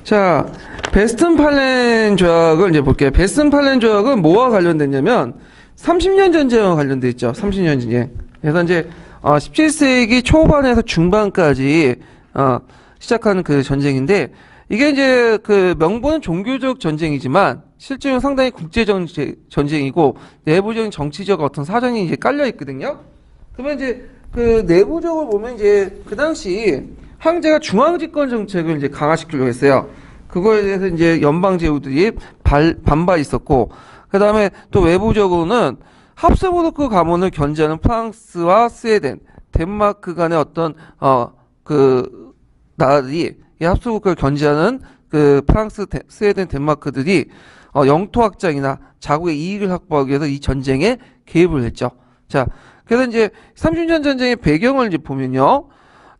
자, 베스튼팔렌 조약을 이제 볼게요. 베스튼팔렌 조약은 뭐와 관련됐냐면 30년 전쟁과 관련돼 있죠. 30년 전쟁. 그래서 이제 17세기 초반에서 중반까지 시작한 그 전쟁인데, 이게 이제 그 명분은 종교적 전쟁이지만 실제로는 상당히 국제 전쟁이고 내부적인 정치적 어떤 사정이 이제 깔려 있거든요. 그러면 이제 그 내부적으로 보면 이제 그 당시 황제가 중앙집권 정책을 이제 강화시키려고 했어요. 그거에 대해서 이제 연방 제후들이 반발이 있었고, 그 다음에 또 외부적으로는 합스부르크 가문을 견제하는 프랑스와 스웨덴, 덴마크 간의 어떤 그 나라들이 이 합스부르크를 견제하는 그 프랑스, 스웨덴, 덴마크들이 영토 확장이나 자국의 이익을 확보하기 위해서 이 전쟁에 개입을 했죠. 자, 그래서 이제 30년 전쟁의 배경을 이제 보면요,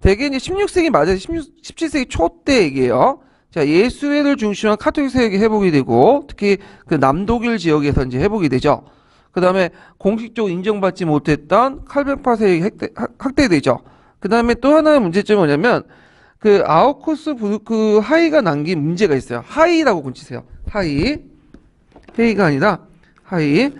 대개 이제 16세기 말에서 17세기 초 때 얘기예요. 자, 예수회를 중심으로 카톨릭 세력이 회복이 되고, 특히 그 남독일 지역에서 이제 회복이 되죠. 그 다음에 공식적으로 인정받지 못했던 칼뱅파 세력이 확대되죠. 그 다음에 또 하나의 문제점이 뭐냐면, 그 아우쿠스 부르크 하이가 남긴 문제가 있어요. 하이라고 고치세요. 하이. 헤이가 아니라 하이.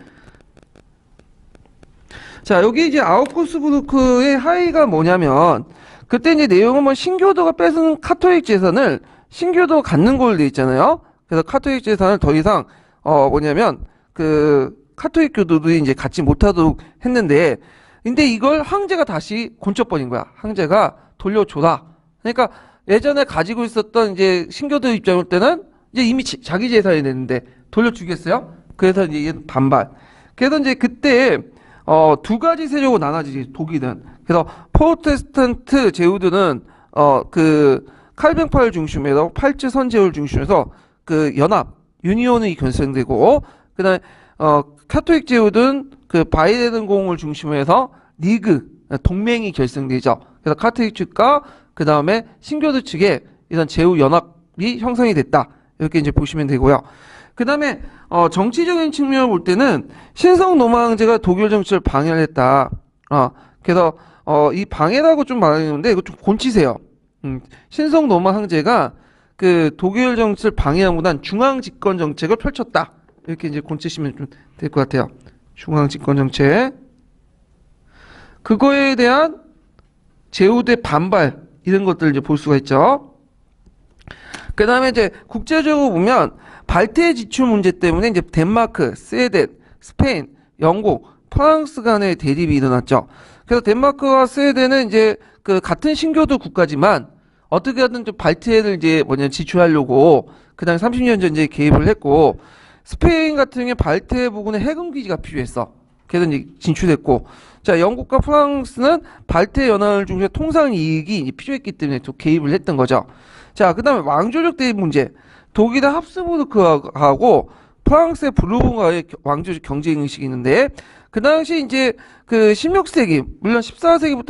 자, 여기 이제 아우쿠스부르크의 하이가 뭐냐면, 그때 이제 내용은 뭐 신교도가 뺏은 카톨릭 재산을 신교도가 갖는 걸로 돼 있잖아요. 그래서 카톨릭 재산을 더 이상 뭐냐면 그 카톨릭 교도들이 이제 갖지 못하도록 했는데, 근데 이걸 황제가 다시 곤쳐버린 거야. 황제가 돌려줘라. 그러니까 예전에 가지고 있었던 이제 신교도 입장일 때는 이제 이미 자기 재산이 됐는데 돌려주겠어요? 그래서 이제 반발. 그래서 이제 그때 두 가지 세력으로 나눠지지, 독일은. 그래서 프로테스탄트 제후들은 그 칼뱅파를 중심으로 팔츠 선제를 중심해서 그 연합 유니온이 결성되고, 그다음에 카톨릭 제후들은 그 바이에른 공을 중심으로 해서 리그 동맹이 결성되죠. 그래서 카톨릭 측과 그 다음에 신교도 측에 이런 제후 연합이 형성이 됐다, 이렇게 이제 보시면 되고요. 그 다음에 정치적인 측면을 볼 때는 신성 로마 황제가 독일 정치를 방해를 했다. 그래서 이 방해라고 좀 말하는데 이거 좀 곤치세요. 신성 로마 황제가 그 독일 정치를 방해하기보단 중앙 집권 정책을 펼쳤다, 이렇게 이제 곤치시면 좀 될 것 같아요. 중앙 집권 정책. 그거에 대한 제후대 반발, 이런 것들을 이제 볼 수가 있죠. 그 다음에 이제 국제적으로 보면 발트해 지출 문제 때문에 이제 덴마크, 스웨덴, 스페인, 영국, 프랑스 간의 대립이 일어났죠. 그래서 덴마크와 스웨덴은 이제 그 같은 신교도 국가지만 어떻게 하든 좀 발트해를 이제 지출하려고 그 다음에 30년 전쟁에 개입을 했고, 스페인 같은 경우에 발트해 부근에 해군 기지가 필요했어. 그래서 이제 진출했고, 자, 영국과 프랑스는 발트해 연합을 중심해 통상 이익이 필요했기 때문에 또 개입을 했던 거죠. 자, 그 다음에 왕조적 대립 문제. 독일의 합스부르크하고 프랑스의 부르봉과의 왕조적 경쟁 의식이 있는데, 그 당시 이제 그 16세기, 물론 14세기부터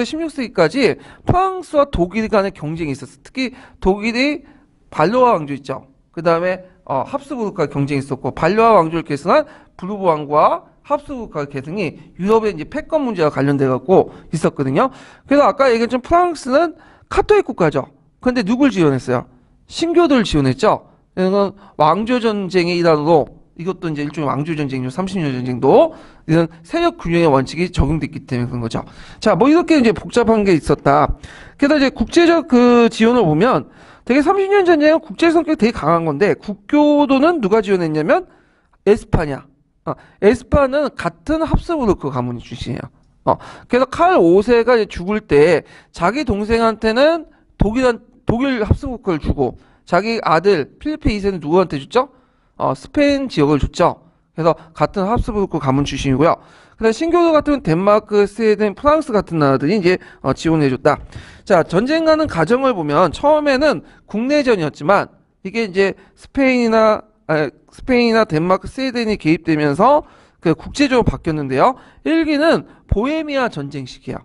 16세기까지 프랑스와 독일 간의 경쟁이 있었어. 특히 독일이 발로아 왕조 있죠. 그 다음에 합스부르크와 경쟁이 있었고, 발로아 왕조를 계승한 부르보 왕과 합스부르크와 계승이 유럽의 이제 패권 문제와 관련돼 갖고 있었거든요. 그래서 아까 얘기했던 프랑스는 카톨릭 국가죠. 그런데 누굴 지원했어요? 신교도를 지원했죠. 이건 왕조 전쟁의 일환으로, 이것도 이제 일종의 왕조 전쟁이죠. 30년 전쟁도 이런 세력 균형의 원칙이 적용됐기 때문에 그런 거죠. 자, 뭐 이렇게 이제 복잡한 게 있었다. 그래서 이제 국제적 그 지원을 보면 되게 30년 전쟁은 국제 성격이 되게 강한 건데, 국교도는 누가 지원했냐면 에스파냐. 에스파는 같은 합스부르크 가문 출신이에요. 그래서 칼 5세가 죽을 때 자기 동생한테는 독일 합스부르크를 주고, 자기 아들 필리페 2세는 누구한테 줬죠? 스페인 지역을 줬죠. 그래서 같은 합스부르크 가문 출신이고요. 그다음 신교도 같은 덴마크, 스웨덴, 프랑스 같은 나라들이 이제 지원해줬다. 자, 전쟁하는 과정을 보면 처음에는 국내전이었지만 이게 이제 스페인이나 덴마크, 스웨덴이 개입되면서 그 국제적으로 바뀌었는데요. 1기는 보헤미아 전쟁 시기야.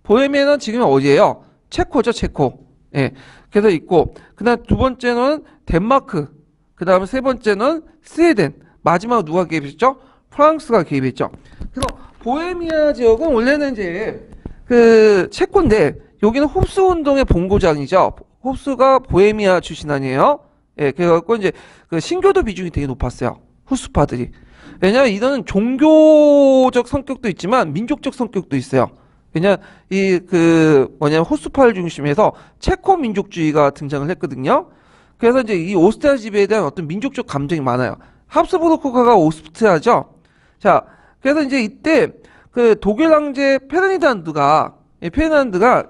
보헤미아는 지금 어디예요? 체코죠, 체코. 예. 그래서 있고, 그다음 두 번째는 덴마크, 그다음에 세 번째는 스웨덴, 마지막으로 누가 개입했죠? 프랑스가 개입했죠. 그래서 보헤미아 지역은 원래는 이제 그 체코인데, 여기는 홉스 운동의 본고장이죠. 홉스가 보헤미아 출신 아니에요? 예, 그래갖고 이제 그 신교도 비중이 되게 높았어요. 후스파들이. 왜냐면 이거는 종교적 성격도 있지만 민족적 성격도 있어요. 왜냐 이 그 뭐냐면 호스파를 중심해서 체코 민족주의가 등장을 했거든요. 그래서 이제 이 오스트리아 지배에 대한 어떤 민족적 감정이 많아요. 합스부르크가 오스트리아죠. 자, 그래서 이제 이때 그 독일 황제 페르디난드가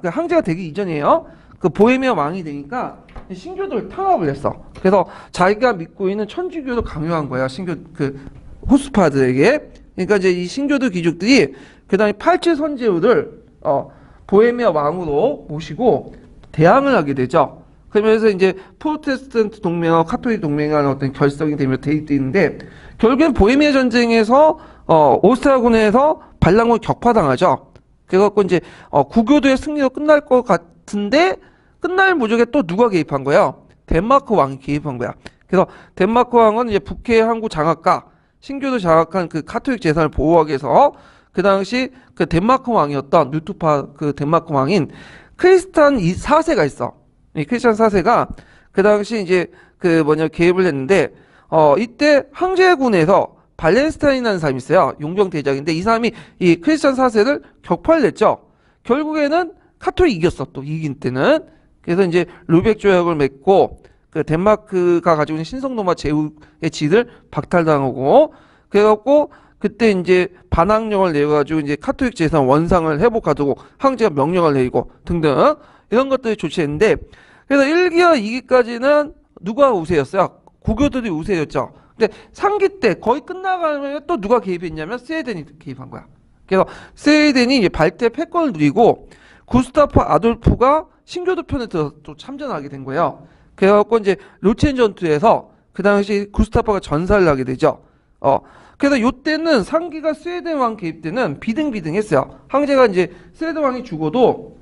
그 황제가 되기 이전이에요. 그 보헤미아 왕이 되니까 신교도를 탄압을 했어. 그래서 자기가 믿고 있는 천주교를 강요한 거야. 신교 그 호스파들에게. 그러니까 이제 이 신교도 귀족들이 그다음에 팔찌 선제우를 보헤미아 왕으로 모시고 대항을 하게 되죠. 그러면서 이제 프로테스탄트 동맹과 카톨릭 동맹과는 어떤 결성이 되며 대립되는데 결국엔 보헤미아 전쟁에서 오스트리아군에서 반란군을 격파당하죠. 그래갖고 이제 구교도의 승리로 끝날 것 같은데 끝날 무렵에 또 누가 개입한 거예요? 덴마크 왕이 개입한 거야. 그래서 덴마크 왕은 이제 북해 항구 장악과 신교도 장악한 그 카톨릭 재산을 보호하기 위해서 그 당시 그 덴마크 왕이었던 루트파 그 덴마크 왕인 크리스탄 4세가 있어. 이 크리스찬 4세가 그 당시 이제 그 개입을 했는데 이때 황제군에서 발렌스타인이라는 사람이 있어요. 용병 대장인데 이 사람이 이 크리스찬 4세를 격파를 냈죠. 결국에는 카톨릭이 이겼어. 또 이긴 때는. 그래서 이제 루벡 조약을 맺고 그 덴마크가 가지고 있는 신성노마 제국의 지를 박탈당하고 그래갖고 그때 이제 반항령을 내가지고 이제 카톨릭 재산 원상을 회복하도록 황제가 명령을 내리고 등등 이런 것들이 조치했는데 그래서 1기와 2기까지는 누가 우세였어요? 고교들이 우세였죠. 근데 3기 때 거의 끝나가면 또 누가 개입했냐면 스웨덴이 개입한 거야. 그래서 스웨덴이 이제 발대 패권을 누리고 구스타프 아돌프가 신교도 편에 들어서 또 참전하게 된 거예요. 그래갖고 이제 루첸 전투에서 그 당시 구스타프가 전사를 하게 되죠. 그래서 요때는 3기가 스웨덴 왕 개입 때는 비등비등했어요. 황제가 이제 스웨덴 왕이 죽어도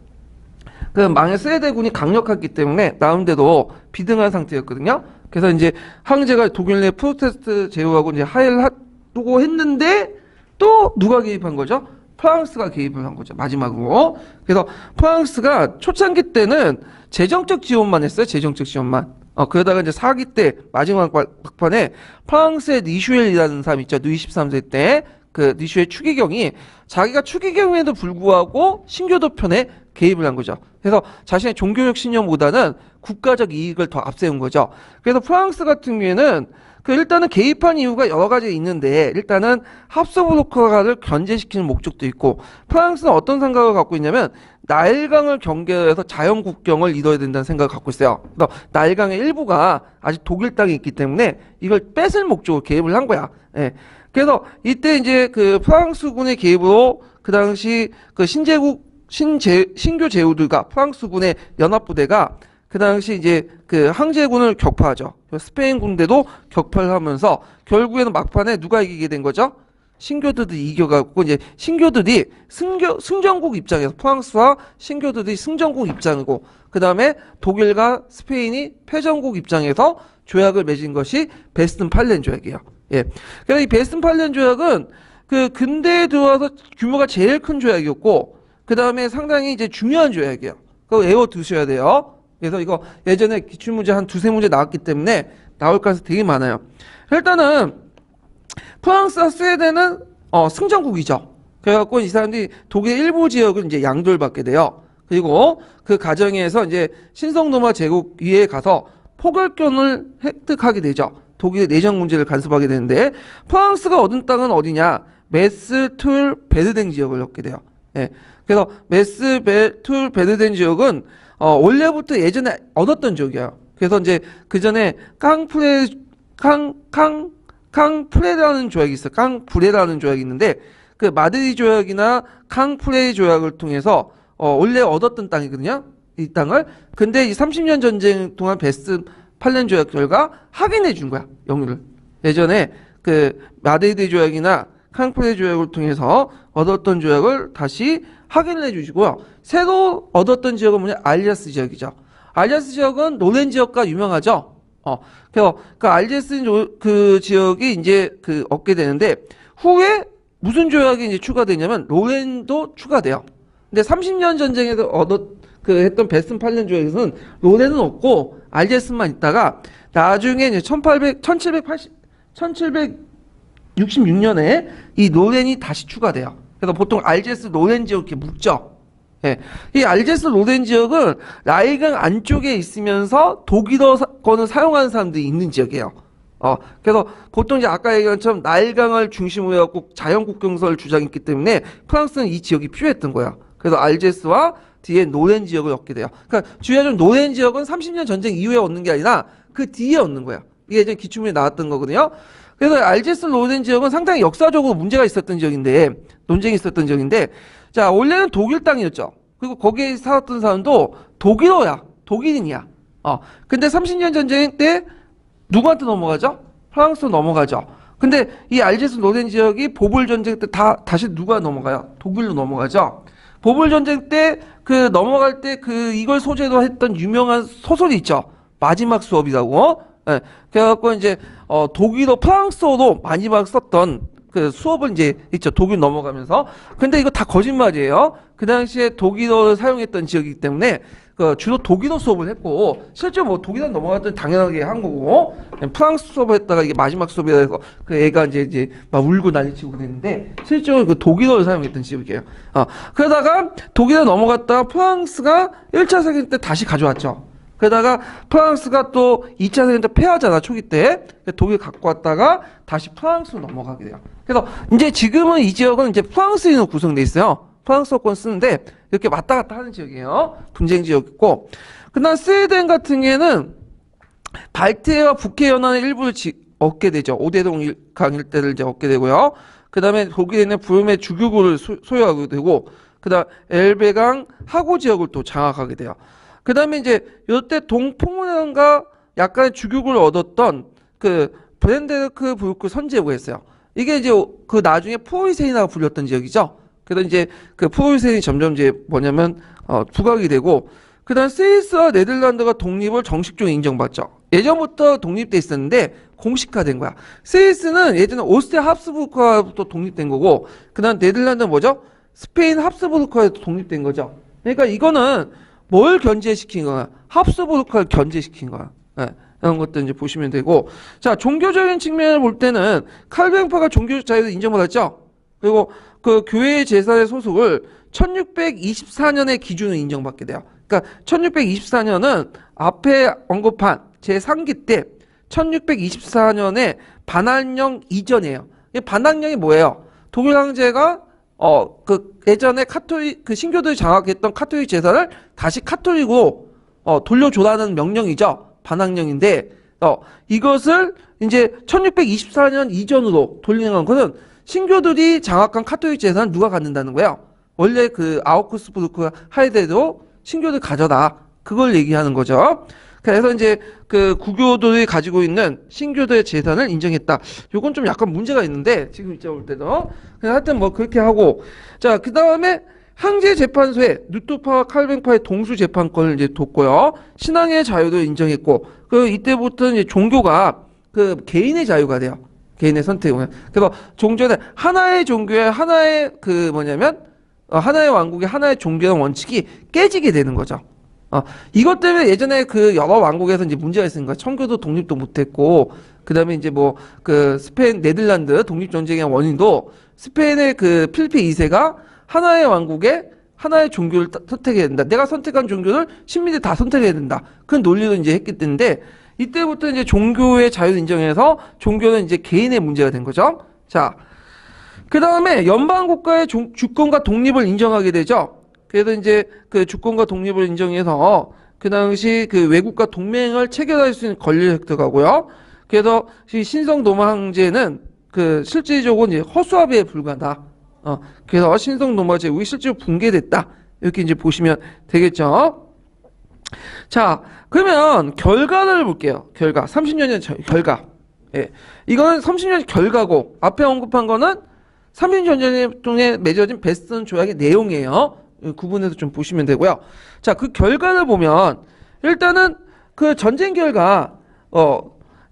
그 망의 스웨덴군이 강력했기 때문에 나름대로 비등한 상태였거든요. 그래서 이제 황제가 독일 내 프로테스트 제후하고 이제 하해를 하고 했는데 또 누가 개입한 거죠? 프랑스가 개입을 한 거죠. 마지막으로. 그래서 프랑스가 초창기 때는 재정적 지원만 했어요. 재정적 지원만. 그러다가 이제 4기 때 마지막 막판에 프랑스의 니슈엘이라는 사람 있죠. 루이 13세 때 그 니슈엘 추기경이 자기가 추기경에도 불구하고 신교도 편에 개입을 한 거죠. 그래서 자신의 종교적 신념보다는 국가적 이익을 더 앞세운 거죠. 그래서 프랑스 같은 경우에는 그 일단은 개입한 이유가 여러 가지 있는데 일단은 합스부르크가를 견제시키는 목적도 있고 프랑스는 어떤 생각을 갖고 있냐면 나일강을 경계해서 자연 국경을 이뤄야 된다는 생각을 갖고 있어요. 그래서 나일강의 일부가 아직 독일 땅에 있기 때문에 이걸 뺏을 목적으로 개입을 한 거야. 예. 그래서 이때 이제 그 프랑스군의 개입으로 그 당시 그 신교 제후들과 프랑스군의 연합부대가 그 당시 이제 그 황제군을 격파하죠. 스페인 군대도 격파를 하면서 결국에는 막판에 누가 이기게 된 거죠? 신교들이 이겨갖고 이제 신교들이 승전국 입장에서 프랑스와 신교들이 승전국 입장이고 그 다음에 독일과 스페인이 패전국 입장에서 조약을 맺은 것이 베스튼팔렌 조약이에요. 예. 그래서 이 베스튼팔렌 조약은 그 근대에 들어와서 규모가 제일 큰 조약이었고 그 다음에 상당히 이제 중요한 조약이에요. 그거 외워 두셔야 돼요. 그래서 이거 예전에 기출문제 한 두세 문제 나왔기 때문에 나올 가능성이 되게 많아요. 일단은 프랑스와 스웨덴은 승전국이죠. 그래갖고 이 사람들이 독일 일부 지역을 이제 양도를 받게 돼요. 그리고 그 과정에서 이제 신성노마 제국 위에 가서 포괄권을 획득하게 되죠. 독일의 내정 문제를 간섭하게 되는데 프랑스가 얻은 땅은 어디냐? 메스, 툴, 베르댕 지역을 얻게 돼요. 예. 그래서 메스, 툴, 베르댕 지역은 원래부터 예전에 얻었던 지역이에요. 그래서 이제 그 전에 깡프레라는 조약이 있어요. 깡프레라는 조약이 있는데 그 마드리 조약이나 깡프레 조약을 통해서 원래 얻었던 땅이거든요. 이 땅을. 근데 이 30년 전쟁 동안 베스트팔렌 조약 결과 확인해 준 거야. 영유를. 예전에 그 마드리드 조약이나 깡프레 조약을 통해서 얻었던 조약을 다시 확인을 해주시고요. 새로 얻었던 지역은 뭐냐? 알리아스 지역이죠. 알리아스 지역은 노렌 지역과 유명하죠. 그래서 그 알리아스 그 지역이 이제 그 얻게 되는데 후에 무슨 조약이 이제 추가되냐면 로렌도 추가돼요. 근데 30년 전쟁에서 그 했던 베스트 8년 중에서는 로렌은 없고 알제스만 있다가 나중에 이제 1766년에 이 로렌이 다시 추가돼요. 그래서 보통 알제스 로렌 지역 이렇게 묶죠. 예. 이 알제스 로렌 지역은 라이강 안쪽에 있으면서 독일어권을 사용하는 사람들이 있는 지역이에요. 그래서 보통 이제 아까 얘기한 것처럼 나일강을 중심으로 해갖고 자연국경선을 주장했기 때문에 프랑스는 이 지역이 필요했던 거야. 그래서 알제스와 뒤에 노렌 지역을 얻게 돼요. 그러니까 주의하자면 노렌 지역은 30년 전쟁 이후에 얻는 게 아니라 그 뒤에 얻는 거야. 이게 예전에 기출문에 나왔던 거거든요. 그래서 알제스 로렌 지역은 상당히 역사적으로 문제가 있었던 지역인데, 논쟁이 있었던 지역인데, 자, 원래는 독일 땅이었죠. 그리고 거기에 살았던 사람도 독일어야. 독일인이야. 근데 30년 전쟁 때 누구한테 넘어가죠? 프랑스로 넘어가죠. 근데 이 알제스 로렌 지역이 보불 전쟁 때 다시 누가 넘어가요? 독일로 넘어가죠. 보불 전쟁 때 그 넘어갈 때 그 이걸 소재로 했던 유명한 소설이 있죠. 마지막 수업이라고. 예. 그래갖고 이제 독일어 프랑스어로 마지막 썼던 그 수업을 이제 있죠. 독일 넘어가면서. 근데 이거 다 거짓말이에요. 그 당시에 독일어를 사용했던 지역이기 때문에 그 주로 독일어 수업을 했고, 실제로 뭐 독일어 넘어갔더니 당연하게 한 거고, 프랑스 수업을 했다가 이게 마지막 수업이라 해서 그 애가 이제 막 울고 난리치고 그랬는데, 실제로 그 독일어를 사용했던 지역이에요. 그러다가 독일어 넘어갔다가 프랑스가 1차 세계대전 때 다시 가져왔죠. 그러다가 프랑스가 또 2차 세계대전 때 패하잖아, 초기 때. 독일 갖고 왔다가 다시 프랑스로 넘어가게 돼요. 그래서 이제 지금은 이 지역은 이제 프랑스인으로 구성돼 있어요. 프랑스어권 쓰는데 이렇게 왔다 갔다 하는 지역이에요. 분쟁 지역이고. 그다음 스웨덴 같은 경우에는 발트해와 북해 연안의 일부를 얻게 되죠. 오대동 강 일대를 이제 얻게 되고요. 그다음에 독일에는 브름의 주교구를 소유하게 되고, 그다음 엘베강 하고 지역을 또 장악하게 돼요. 그다음에 이제 이때 동포문과 약간의 주교구를 얻었던 그 브랜데르크 부르크 선제구였어요. 이게 이제 그 나중에 프로이센이라고 불렸던 지역이죠. 그래서 이제 그 프로이센이 점점 이제 뭐냐면 부각이 되고, 그다음 스위스와 네덜란드가 독립을 정식적으로 인정받죠. 예전부터 독립돼 있었는데 공식화된 거야. 스위스는 예전에 오스트리아 합스부르크와부터 독립된 거고, 그다음 네덜란드는 뭐죠? 스페인 합스부르크와도 독립된 거죠. 그러니까 이거는 뭘 견제시킨 거야? 합스부르크를 견제시킨 거야. 네, 이런 것들 이제 보시면 되고, 자, 종교적인 측면을 볼 때는 칼뱅파가 종교적 자유를 인정받았죠. 그리고 그 교회의 제사의 소속을 1624년의 기준으로 인정받게 돼요. 그러니까 1624년은 앞에 언급한 제3기 때 1624년에 반환령 이전이에요. 이 반환령이 뭐예요? 독일 황제가 그 예전에 카톨릭 그 신교들이 장악했던 카톨릭 제사를 다시 카톨릭으로 돌려줘라는 명령이죠. 반환령인데 이것을 이제 1624년 이전으로 돌리는 것은 신교들이 장악한 카톨릭 제사는 누가 갖는다는 거예요? 원래 그 아우크스부르크 하이데도 신교들 가져다. 그걸 얘기하는 거죠. 그래서 이제 그 구교들이 가지고 있는 신교들의 재산을 인정했다. 요건 좀 약간 문제가 있는데 지금 이제 올 때도 그냥 하여튼 뭐 그렇게 하고, 자, 그 다음에 황제 재판소에 누토파와 칼뱅파의 동수 재판권을 이제 뒀고요. 신앙의 자유도 인정했고, 그 이때부터 이제 종교가 그 개인의 자유가 돼요. 개인의 선택은. 그래서 종교는 하나의 종교에 하나의 그 뭐냐면 하나의 왕국의 하나의 종교의 원칙이 깨지게 되는 거죠. 이것 때문에 예전에 그 여러 왕국에서 이제 문제가 있으니까 청교도 독립도 못했고, 그 다음에 이제 뭐 그 스페인, 네덜란드 독립전쟁의 원인도 스페인의 그 필리페 2세가 하나의 왕국에 하나의 종교를 선택해야 된다. 내가 선택한 종교를 신민들이 다 선택해야 된다. 그 논리로 이제 했기 때문에 이때부터 이제 종교의 자유를 인정해서 종교는 이제 개인의 문제가 된 거죠. 자, 그 다음에 연방국가의 주권과 독립을 인정하게 되죠. 그래서 이제 그 주권과 독립을 인정해서 그 당시 그 외국과 동맹을 체결할 수 있는 권리를 획득하고요. 그래서 신성 노마 황제는 그 실질적으로 이제 허수아비에 불과하다. 그래서 신성 노마 제국이 실제로 붕괴됐다. 이렇게 이제 보시면 되겠죠. 자, 그러면 결과를 볼게요. 결과. 30년 전 결과. 예. 이거는 30년 결과고, 앞에 언급한 거는 30년 전에 맺어진 베스턴 조약의 내용이에요. 구분해서 좀 보시면 되고요. 자, 그 결과를 보면 일단은 그 전쟁 결과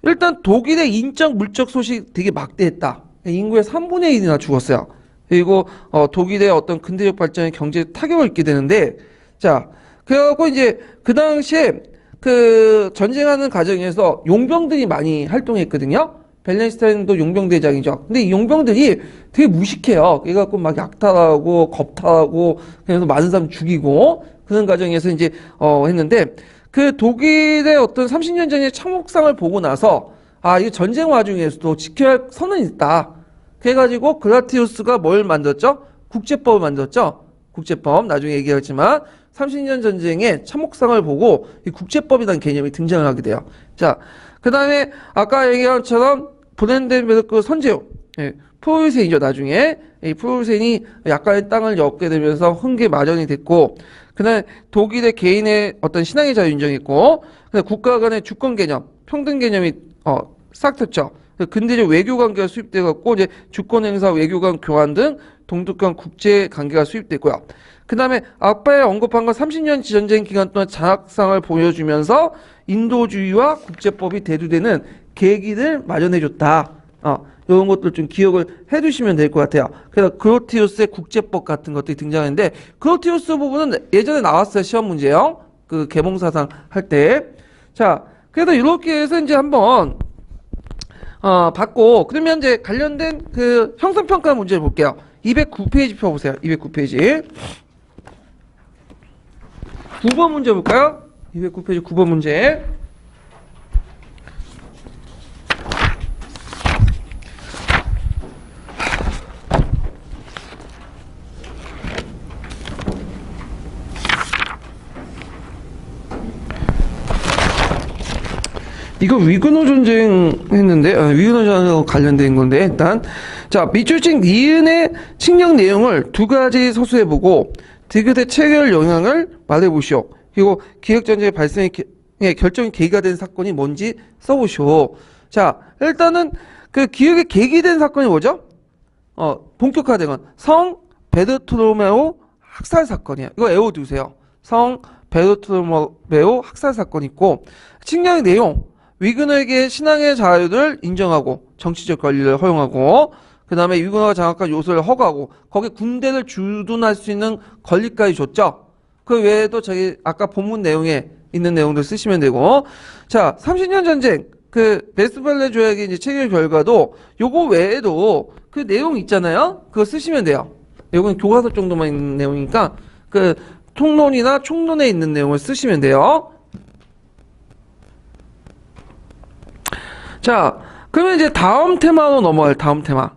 일단 독일의 인적 물적 소식 되게 막대했다. 인구의 3분의 1이나 죽었어요. 그리고 독일의 어떤 근대적 발전에 경제 타격을 입게 되는데, 자, 그래갖고 이제 그 당시에 그 전쟁하는 과정에서 용병들이 많이 활동했거든요. 벨렌시타인도 용병대장이죠. 근데 이 용병들이 되게 무식해요. 그래갖고 막 약탈하고 겁탈하고 그래서 많은 사람 죽이고 그런 과정에서 이제 했는데 그 독일의 어떤 30년 전의 참혹상을 보고 나서 아, 이 전쟁 와중에서도 지켜야 할 선은 있다. 그래가지고 그라티우스가 뭘 만들었죠? 국제법을 만들었죠. 국제법 나중에 얘기하겠지만 30년 전쟁의 참혹상을 보고 이 국제법이라는 개념이 등장을 하게 돼요. 자, 그 다음에 아까 얘기한 것처럼 브랜덴베르크 선제요. 예, 프로이센이죠. 나중에 이 프로이센이 약간의 땅을 얻게 되면서 흥계 마련이 됐고, 그다음에 독일의 개인의 어떤 신앙의 자유 인정했고, 그다음에 국가 간의 주권 개념, 평등 개념이 싹 텄죠. 근대적 외교 관계가 수입돼 갖고 이제 주권 행사, 외교관 교환 등 동독간 국제 관계가 수입됐고요. 그다음에 아빠에 언급한 건 30년 전쟁 기간 동안 잔악상을 보여주면서 인도주의와 국제법이 대두되는 계기를 마련해줬다. 이런 것들 좀 기억을 해두시면 될 것 같아요. 그래서 그로티우스의 국제법 같은 것들이 등장하는데 그로티우스 부분은 예전에 나왔어요. 시험 문제요. 그 계몽사상 할 때. 자, 그래서 이렇게 해서 이제 한번 받고 그러면 이제 관련된 그 형성평가 문제를 볼게요. 209페이지 펴보세요. 209페이지. 9번 문제 볼까요? 209페이지 9번 문제. 이거 위그너 전쟁 했는데, 위그너 전쟁하고 관련된 건데, 일단. 자, 밑줄친 니은의 칙령 내용을 두 가지 서술해보고, 디귿의 체결 영향을 말해보시오. 그리고 기획전쟁의 발생의 결정의 계기가 된 사건이 뭔지 써보시오. 자, 일단은 그 기획의 계기 된 사건이 뭐죠? 본격화된 건 성 베르토로메오 학살 사건이야. 이거 외워두세요. 성 베르토로메오 학살 사건이 있고, 칙령의 내용, 위그너에게 신앙의 자유를 인정하고 정치적 권리를 허용하고 그 다음에 위그너가 장악한 요소를 허가하고 거기에 군대를 주둔할 수 있는 권리까지 줬죠. 그 외에도 저희 아까 본문 내용에 있는 내용들 쓰시면 되고 자 30년 전쟁 그 베스트발레 조약의 이제 체결 결과도 요거 외에도 그 내용 있잖아요. 그거 쓰시면 돼요. 요건 교과서 정도만 있는 내용이니까 그 통론이나 총론에 있는 내용을 쓰시면 돼요. 자, 그러면 이제 다음 테마로 넘어갈 다음 테마.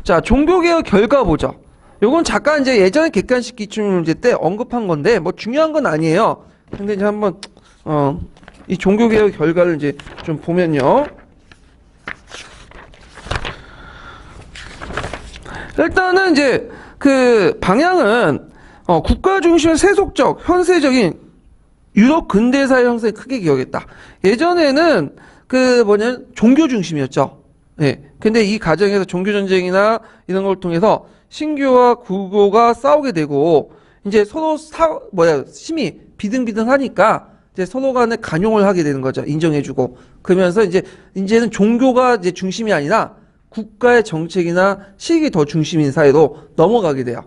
자, 종교개혁 결과 보죠. 요건 잠깐 이제 예전에 객관식 기출 문제 때 언급한 건데 뭐 중요한 건 아니에요. 근데 이제 한번 이 종교개혁 결과를 이제 좀 보면요. 일단은 이제 그 방향은 국가 중심의 세속적, 현세적인 유럽 근대사의 형성에 크게 기여했다. 예전에는 종교 중심이었죠. 예. 근데 이 과정에서 종교 전쟁이나 이런 걸 통해서 신교와 구교가 싸우게 되고, 이제 서로 힘이 비등비등하니까, 이제 서로 간에 간용을 하게 되는 거죠. 인정해주고. 그러면서 이제는 종교가 이제 중심이 아니라 국가의 정책이나 시익이 더 중심인 사회로 넘어가게 돼요.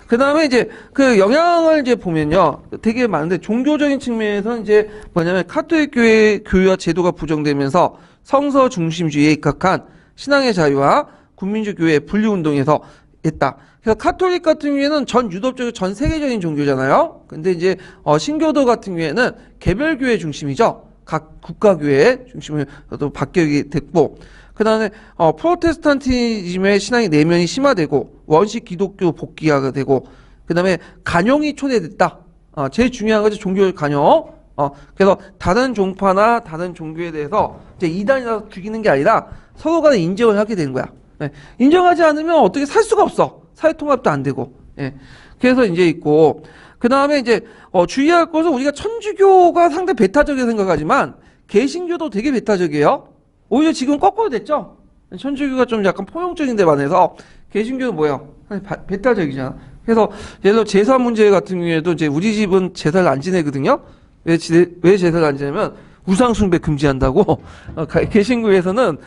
그 다음에 이제 그 영향을 이제 보면요. 되게 많은데 종교적인 측면에서 이제 카톨릭 교회 교회와 제도가 부정되면서 성서 중심주의에 입각한 신앙의 자유와 군민주 교회의 분리운동에서 했다. 그래서 카톨릭 같은 경우에는 전 유럽적이고 전 세계적인 종교잖아요. 근데 이제 신교도 같은 경우에는 개별교회 중심이죠. 각 국가교회 중심으로 바뀌게 됐고 그 다음에 프로테스탄티즘의 신앙의 내면이 심화되고 원식 기독교 복귀가 되고 그 다음에 간용이 초래됐다. 제일 중요한 거죠. 종교 간용. 그래서 다른 종파나 다른 종교에 대해서 이제 이단이라서 죽이는 게 아니라 서로 간에 인정을 하게 되는 거야. 네. 인정하지 않으면 어떻게 살 수가 없어. 사회통합도 안 되고. 예. 그래서 이제 있고 그 다음에 이제 주의할 것은 우리가 천주교가 상당히 배타적이라고 생각하지만 개신교도 되게 배타적이에요. 오히려 지금 거꾸로 됐죠? 천주교가 좀 약간 포용적인 데 반해서 개신교는 뭐예요? 배타적이잖아. 그래서 예를 들어 제사 문제 같은 경우에도 이제 우리 집은 제사를 안 지내거든요? 왜 제사를 안 지내면 우상숭배 금지한다고 개신교에서는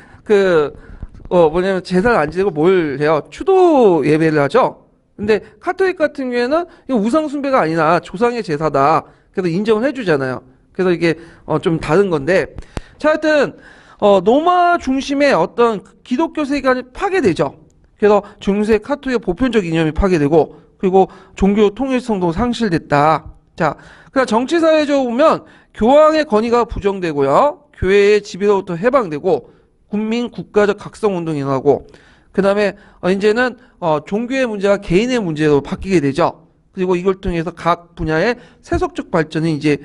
제사를 안 지내고 뭘 해요? 추도 예배를 하죠? 근데 카톨릭 같은 경우에는 이거 우상 숭배가 아니라 조상의 제사다. 그래서 인정을 해주잖아요. 그래서 이게 좀 다른 건데, 자, 하여튼 로마 중심의 어떤 기독교 세계관이 파괴되죠. 그래서 중세 카톨릭의 보편적 이념이 파괴되고, 그리고 종교 통일성도 상실됐다. 자, 그러니까 정치사회적으로 보면 교황의 권위가 부정되고요, 교회의 지배로부터 해방되고, 국민 국가적 각성 운동이 일어나고, 그 다음에 이제는 종교의 문제가 개인의 문제로 바뀌게 되죠. 그리고 이걸 통해서 각 분야의 세속적 발전이 이제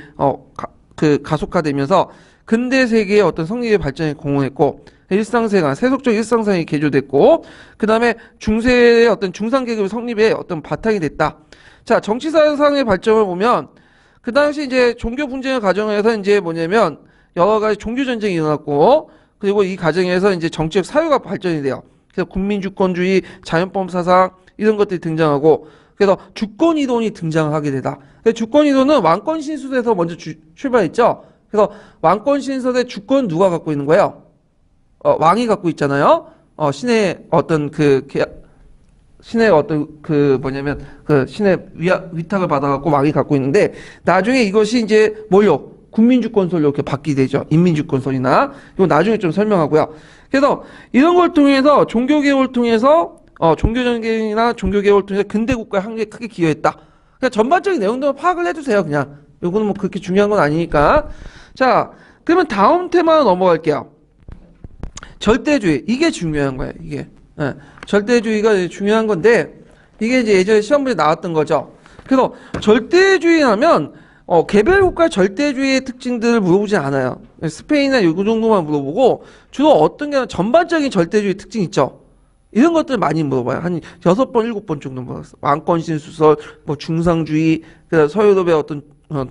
가속화되면서 근대 세계의 어떤 성리의 발전에 공헌했고, 일상생활, 세속적 일상생활이 개조됐고, 그 다음에 중세의 어떤 중상계급 성립의 어떤 바탕이 됐다. 자, 정치사상의 발전을 보면 그 당시 이제 종교 분쟁의 과정에서 이제 뭐냐면 여러 가지 종교 전쟁이 일어났고, 그리고 이 과정에서 이제 정치적 사유가 발전이 돼요. 그래서 국민주권주의, 자연법 사상 이런 것들이 등장하고, 그래서 주권이론이 등장하게 되다. 주권이론은 왕권신수에서 먼저 출발했죠. 그래서 왕권신설의 주권 누가 갖고 있는 거예요? 왕이 갖고 있잖아요. 신의 어떤 신의 어떤 신의 위탁을 받아갖고 왕이 갖고 있는데, 나중에 이것이 이제 뭘요? 국민주권설로 이렇게 바뀌게 되죠. 인민주권설이나. 이거 나중에 좀 설명하고요. 그래서 이런 걸 통해서 종교개혁을 통해서 종교전쟁이나 종교개혁을 통해서 근대국가의 항쟁에 크게 기여했다. 그냥 전반적인 내용들만 파악을 해주세요. 그냥. 요거는 뭐 그렇게 중요한 건 아니니까. 자, 그러면 다음 테마로 넘어갈게요. 절대주의. 이게 중요한 거예요. 이게. 절대주의가 중요한 건데, 이게 이제 예전에 시험문제 나왔던 거죠. 그래서 절대주의 하면 개별 국가 절대주의의 특징들을 물어보지 않아요. 스페인이나 요 정도만 물어보고, 주로 어떤 게 전반적인 절대주의 특징 있죠. 이런 것들 많이 물어봐요. 한 6번, 7번 정도 물어봤어요. 왕권신수설, 뭐 중상주의, 그다음 서유럽의 어떤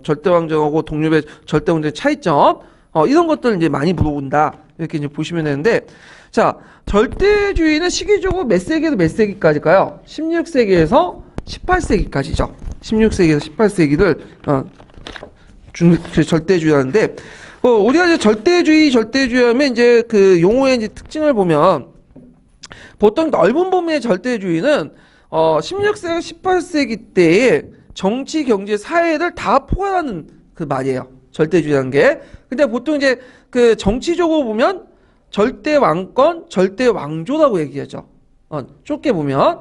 절대왕정하고 동유럽의 절대왕정의 차이점, 이런 것들 이제 많이 물어본다. 이렇게 이제 보시면 되는데, 자, 절대주의는 시기적으로 몇 세기에서 몇 세기까지일까요? 16세기에서 18세기까지죠. 16세기에서 18세기를 절대주의하는데, 우리가 이제 절대주의 하면 이제 그 용어의 이제 특징을 보면, 보통 넓은 범위의 절대주의는 16세기, 18세기 때에 정치, 경제, 사회를 다 포괄하는 그 말이에요. 절대주의라는 게. 근데 보통 이제 그 정치적으로 보면 절대 왕권, 절대 왕조라고 얘기하죠. 좁게 보면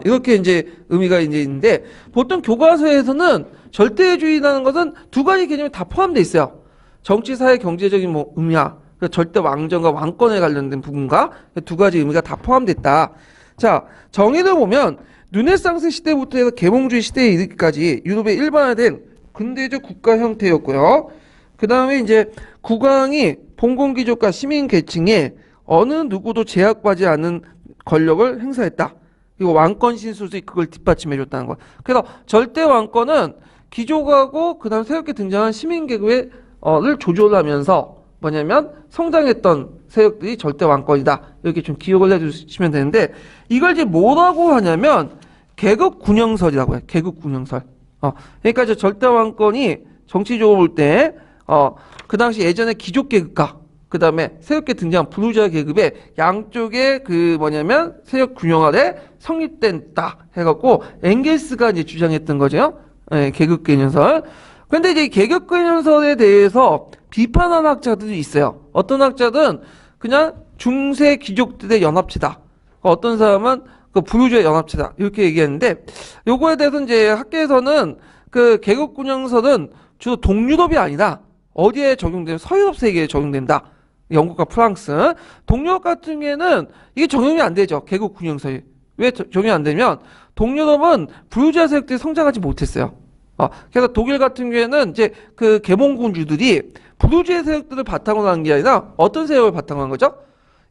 이렇게 이제 의미가 이제 있는데, 보통 교과서에서는 절대주의라는 것은 두 가지 개념이 다 포함되어 있어요. 정치, 사회, 경제적인 뭐 의미야. 절대 왕정과 왕권에 관련된 부분과 두 가지 의미가 다 포함됐다. 자, 정의를 보면 르네상스 시대부터 해서 계몽주의 시대에 이르기까지 유럽의 일반화된 근대적 국가 형태였고요. 그 다음에 이제 국왕이 봉건貴族과 시민 계층에 어느 누구도 제약받지 않은 권력을 행사했다. 그리고 왕권 신수들이 그걸 뒷받침해줬다는 거. 그래서 절대 왕권은 귀족하고 그 다음 새롭게 등장한 시민 계급을 조절하면서 뭐냐면 성장했던 세력들이 절대 왕권이다. 이렇게 좀 기억을 해주시면 되는데, 이걸 이제 뭐라고 하냐면 계급군영설이라고 해요. 계급군영설. 그러니까 이제 절대 왕권이 정치적으로 볼 때 그 당시 예전에 귀족 계급과 그 다음에 새롭게 등장한 부르주아 계급의 양쪽의 그 뭐냐면 세력 균형 아래 성립된다 해갖고 엥겔스가 이제 주장했던 거죠. 계급개념설. 근데 이제 계급개념설에 대해서 비판하는 학자들이 있어요. 어떤 학자들은 그냥 중세 귀족들의 연합체다. 어떤 사람은 그 부르주아 연합체다. 이렇게 얘기했는데, 요거에 대해서 이제 학계에서는 그 계급군영설은 주로 동유럽이 아니라 어디에 적용되면 서유럽 세계에 적용된다. 영국과 프랑스. 동유럽 같은 경우에는 이게 적용이 안 되죠. 계급군영설이. 왜 적용이 안 되면 동유럽은 부르주아 세력들이 성장하지 못했어요. 그래서 독일 같은 경우에는 이제 그 계몽군주들이 부르주아 세력들을 바탕으로 한 게 아니라 어떤 세력을 바탕으로 한 거죠?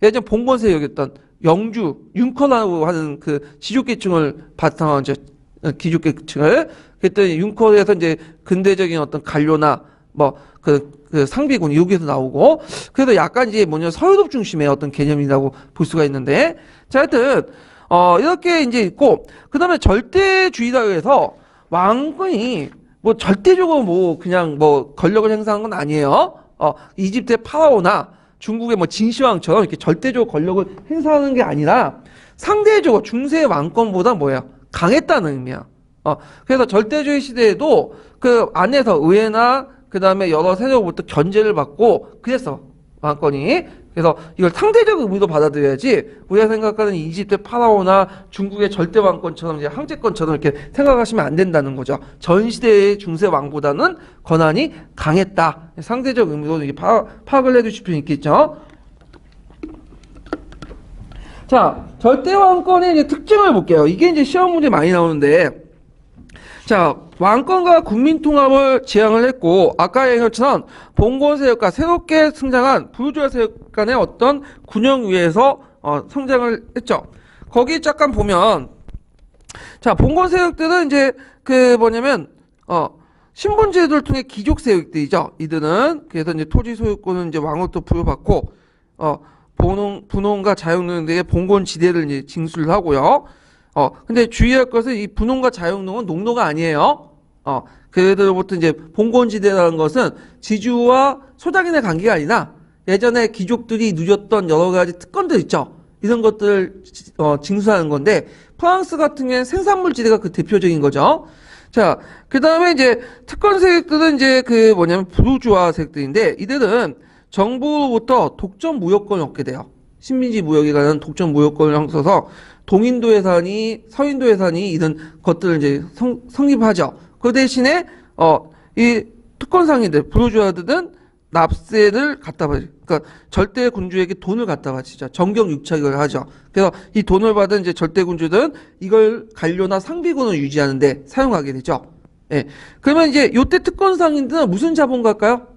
예전 봉건 세력이었던 영주, 융커라고 하는 그 지족계층을 바탕으로 귀족계층을, 그랬더니 융커에서 이제 근대적인 어떤 관료나 그 상비군 여기에서 나오고, 그래서 약간 이제 서유럽 중심의 어떤 개념이라고 볼 수가 있는데, 자, 하여튼 이렇게 이제 있고, 그 다음에 절대주의라고 해서 왕권이 절대적으로 그냥 권력을 행사한 건 아니에요. 이집트의 파라오나 중국의 진시황처럼 이렇게 절대적으로 권력을 행사하는 게 아니라 상대적으로 중세 왕권보다 강했다는 의미야. 그래서 절대주의 시대에도 그 안에서 의회나 그 다음에 여러 세력으로부터 견제를 받고 그랬어. 왕권이. 그래서 이걸 상대적 의미로 받아들여야지 우리가 생각하는 이집트 파라오나 중국의 절대 왕권처럼 이제 황제권처럼 이렇게 생각하시면 안 된다는 거죠. 전 시대의 중세 왕보다는 권한이 강했다. 상대적 의미로 이게 파악을 해두실 필요 있겠죠. 자, 절대 왕권의 이제 특징을 볼게요. 이게 이제 시험 문제 많이 나오는데, 자, 왕권과 국민 통합을 지향을 했고, 아까 얘기한 것처럼 봉건 세력과 새롭게 성장한 부르주아 세력 간의 어떤 균형 위에서 성장을 했죠. 거기 잠깐 보면, 자, 봉건 세력들은 이제 그 뭐냐면 신분 제도를 통해 귀족 세력들이죠. 이들은 그래서 이제 토지 소유권은 이제 왕으로부터 부여받고 분홍과 자영농들에게 봉건 지대를 이제 징수를 하고요. 근데 주의할 것은 이 분홍과 자영농은 농노가 아니에요. 그들로부터 이제 봉건지대라는 것은 지주와 소작인의 관계가 아니라 예전에 귀족들이 누렸던 여러 가지 특권들 있죠. 이런 것들을 징수하는 건데 프랑스 같은 경우에는 생산물 지대가 그 대표적인 거죠. 자, 그 다음에 이제 특권 세력들은 이제 그 뭐냐면 부르주아 세력들인데 이들은 정부로부터 독점 무역권을 얻게 돼요. 식민지 무역에 관한 독점 무역권을 써서 동인도 예산이, 서인도 예산이 이런 것들을 이제 성립하죠. 그 대신에, 이 특권 상인들, 부르주아들은 납세를 갖다 바치죠. 그러니까 절대 군주에게 돈을 갖다 바치죠. 정경 육착을 하죠. 그래서 이 돈을 받은 이제 절대 군주들은 이걸 관료나 상비군을 유지하는데 사용하게 되죠. 예. 그러면 이제 요때 특권 상인들은 무슨 자본가일까요?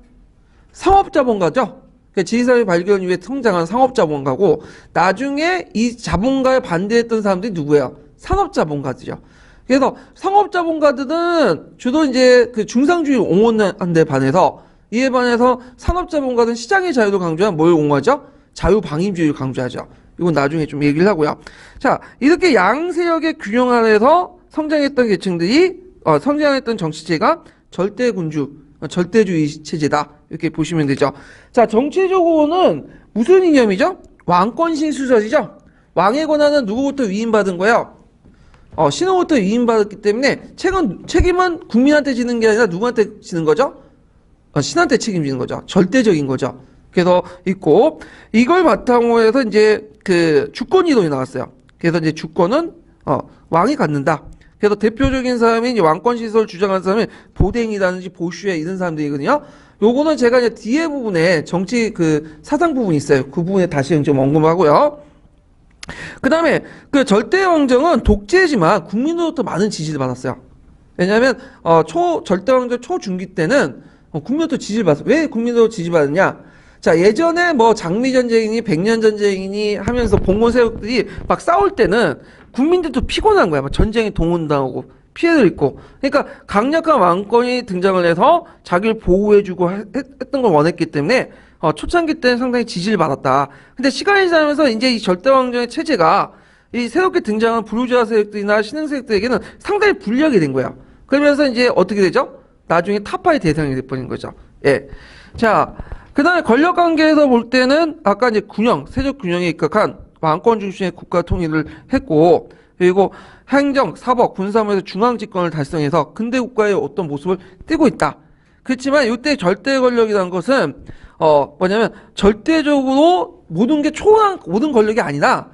상업자본가죠. 그러니까 지리산의 발견 이후에 성장한 상업자본가고 나중에 이 자본가에 반대했던 사람들이 누구예요? 산업자본가들이죠. 그래서 상업자본가들은 주로 이제 그 중상주의 옹호한 데 반해서 이에 반해서 산업자본가들은 시장의 자유를 강조한 뭘 옹호하죠? 자유방임주의를 강조하죠. 이건 나중에 좀 얘기를 하고요. 자, 이렇게 양세력의 균형 아래서 성장했던 계층들이 성장했던 정치체가 절대군주, 절대주의 체제다. 이렇게 보시면 되죠. 자, 정치적으로는 무슨 이념이죠? 왕권신 수저지죠? 왕의 권한은 누구부터 위임받은 거예요? 신호부터 위임받았기 때문에 책임은 국민한테 지는 게 아니라 누구한테 지는 거죠? 신한테 책임지는 거죠. 절대적인 거죠. 그래서 있고, 이걸 바탕으로 해서 이제 그 주권 이론이 나왔어요. 그래서 이제 주권은, 왕이 갖는다. 그래서 대표적인 사람이 이제 왕권 시설을 주장하는 사람이 보댕이라든지 보슈에 이런 사람들이거든요. 요거는 제가 이제 뒤에 부분에 정치 그 사상 부분이 있어요. 그 부분에 다시 좀 언급하고요. 그 다음에 그 절대 왕정은 독재지만 국민으로부터 많은 지지를 받았어요. 왜냐하면 절대 왕정 초중기 때는 국민으로부터 지지를 받았어요. 왜 국민으로부터 지지받았냐? 자, 예전에 뭐 장미전쟁이니 백년전쟁이니 하면서 봉건 세력들이 막 싸울 때는 국민들도 피곤한 거야. 막 전쟁에 동원당하고 피해를 입고. 그러니까 강력한 왕권이 등장을 해서 자기를 보호해주고 했던 걸 원했기 때문에 초창기 때는 상당히 지지를 받았다. 근데 시간이 지나면서 이제 이 절대왕정의 체제가 이 새롭게 등장한 부르주아 세력들이나 신흥 세력들에게는 상당히 불리하게 된 거야. 그러면서 이제 어떻게 되죠? 나중에 타파의 대상이 돼버린 거죠. 예. 자, 그 다음에 권력 관계에서 볼 때는 아까 이제 세력 균형에 입각한 왕권 중심의 국가 통일을 했고, 그리고 행정, 사법, 군사무에서 중앙 집권을 달성해서 근대 국가의 어떤 모습을 띠고 있다. 그렇지만 이때 절대 권력이라는 것은 뭐냐면 절대적으로 모든 게 초월한 모든 권력이 아니라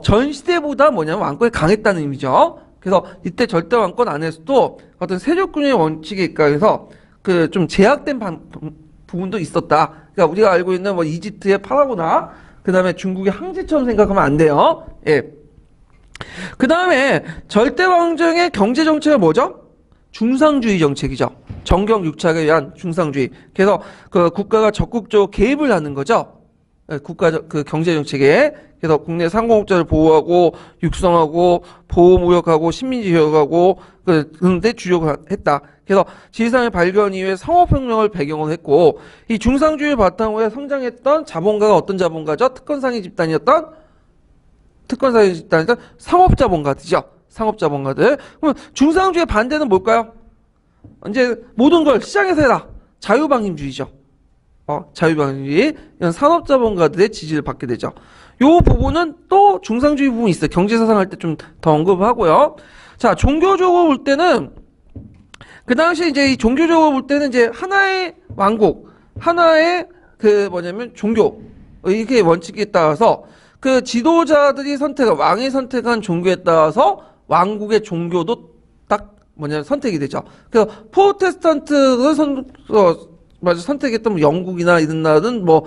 전 시대보다 뭐냐면 왕권이 강했다는 의미죠. 그래서 이때 절대 왕권 안에서도 어떤 세력균형의 원칙에 입각해서 그 좀 제약된 부분도 있었다. 그러니까 우리가 알고 있는 뭐 이집트의 파라오나 그 다음에 중국의 항제처럼 생각하면 안 돼요. 예. 그 다음에 절대 왕정의 경제 정책은 뭐죠? 중상주의 정책이죠. 정경 육착에 의한 중상주의. 그래서 그 국가가 적극적으로 개입을 하는 거죠. 그 경제 정책에. 그래서 국내 상공업자를 보호하고 육성하고 보호무역하고 식민지 개혁하고 그런데 주력을 했다. 그래서 지리산의 발견 이후에 상업혁명을 배경으로 했고 이 중상주의를 바탕으로 해 성장했던 자본가가 어떤 자본가죠? 특권상위 집단이었던 상업자본가들이죠. 상업자본가들. 그럼 중상주의 반대는 뭘까요? 이제 모든 걸 시장에서 해라. 자유방임주의죠. 자유방임주의. 이런 산업자본가들의 지지를 받게 되죠. 요 부분은 또 중상주의 부분이 있어요. 경제사상 할 때 좀 더 언급하고요. 자, 종교적으로 볼 때는 그 당시 이제 이 종교적으로 볼 때는 이제 하나의 왕국, 하나의 그 뭐냐면 종교 이게 원칙에 따라서 그 지도자들이 선택한 왕이 선택한 종교에 따라서 왕국의 종교도 딱 뭐냐면 선택이 되죠. 그래서 프로테스탄트를 선택했던 뭐 영국이나 이런 나라는 뭐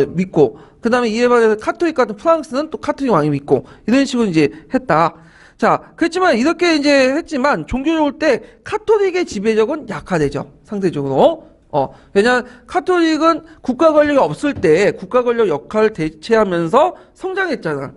믿고 그 다음에 이에 반해서 카톨릭 같은 프랑스는 또 카톨릭 왕이 믿고 이런 식으로 이제 했다. 자, 그렇지만 이렇게 이제 했지만 종교적으로 때 카톨릭의 지배력은 약화되죠. 상대적으로. 왜냐면 카톨릭은 국가 권력이 없을 때 국가 권력 역할을 대체하면서 성장했잖아.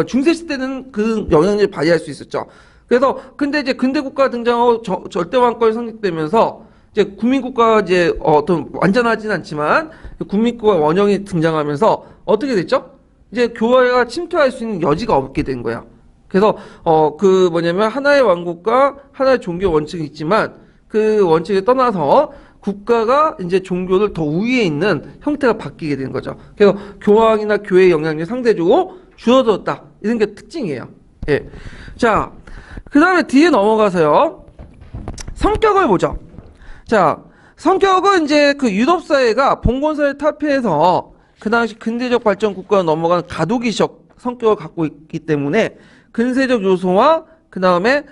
중세 시대는 그 영향력을 발휘할 수 있었죠. 그래서 근데 이제 근대 국가 등장하고 절대 왕권이 성립되면서 이제 국민국가 이제 어떤 완전하진 않지만 국민국가 원형이 등장하면서 어떻게 됐죠? 이제 교회가 침투할 수 있는 여지가 없게 된 거야. 그래서 그 뭐냐면 하나의 왕국과 하나의 종교 원칙이 있지만 그 원칙에 떠나서 국가가 이제 종교를 더 우위에 있는 형태가 바뀌게 되는 거죠. 그래서 교황이나 교회의 영향력이 상대적으로 줄어들었다. 이런 게 특징이에요. 예. 자, 그 다음에 뒤에 넘어가서요. 성격을 보죠. 자, 성격은 이제 그 유럽 사회가 봉건사회 탈피해서 그 당시 근대적 발전 국가로 넘어가는 가도기적 성격을 갖고 있기 때문에 근세적 요소와 그 다음에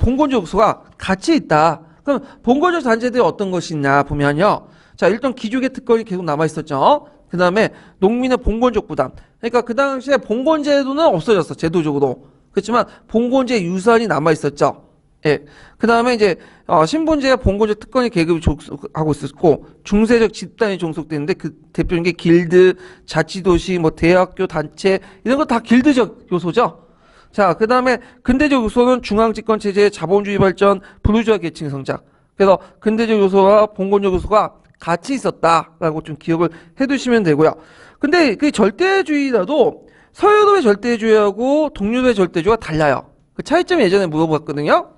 봉건적 요소가 같이 있다. 그럼 봉건적 잔재들이 어떤 것이 있냐 보면요. 자, 일단 귀족의 특권이 계속 남아 있었죠. 그 다음에 농민의 봉건적 부담. 그러니까 그 당시에 봉건제도는 없어졌어, 제도적으로. 그렇지만 봉건제 유산이 남아 있었죠. 예. 그 다음에 이제 신분제가 봉건적 특권이 계급이 종속하고 있었고 중세적 집단이 종속되는데 그 대표적인 게 길드, 자치도시, 뭐 대학교, 단체 이런 거 다 길드적 요소죠. 자, 그 다음에 근대적 요소는 중앙집권체제의 자본주의 발전, 부르주아 계층 성장. 그래서 근대적 요소와 봉건적 요소가 같이 있었다라고 좀 기억을 해두시면 되고요. 근데 그 절대주의라도 서유럽의 절대주의하고 동유럽의 절대주의가 달라요. 그 차이점 예전에 물어봤거든요.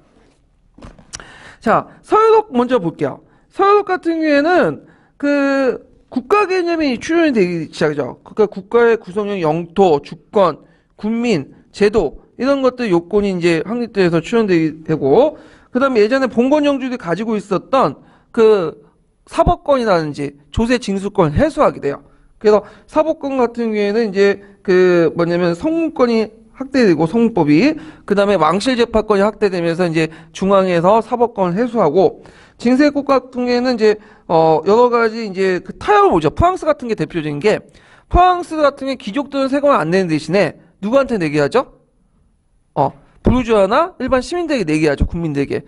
자, 서유럽 먼저 볼게요. 서유럽 같은 경우에는 그 국가 개념이 출현이 되기 시작하죠. 그러니까 국가의 구성형 영토, 주권, 군민, 제도 이런 것들 요건이 이제 확립돼서 출현되고 그 다음에 예전에 봉건영주들이 가지고 있었던 그 사법권이라든지 조세 징수권 해소하게 돼요. 그래서 사법권 같은 경우에는 이제 그 뭐냐면 성문권이 확대되고 성문법이 그 다음에 왕실재판권이 확대되면서 이제 중앙에서 사법권을 해소하고 징세국 같은 경우에는 이제 여러 가지 이제 그 타협을 보죠. 프랑스 같은 게 대표적인 게 프랑스 같은 게 귀족들은 세금을 안 내는 대신에 누구한테 내게 하죠? 부르주아나 일반 시민들에게 내게 하죠. 국민들에게.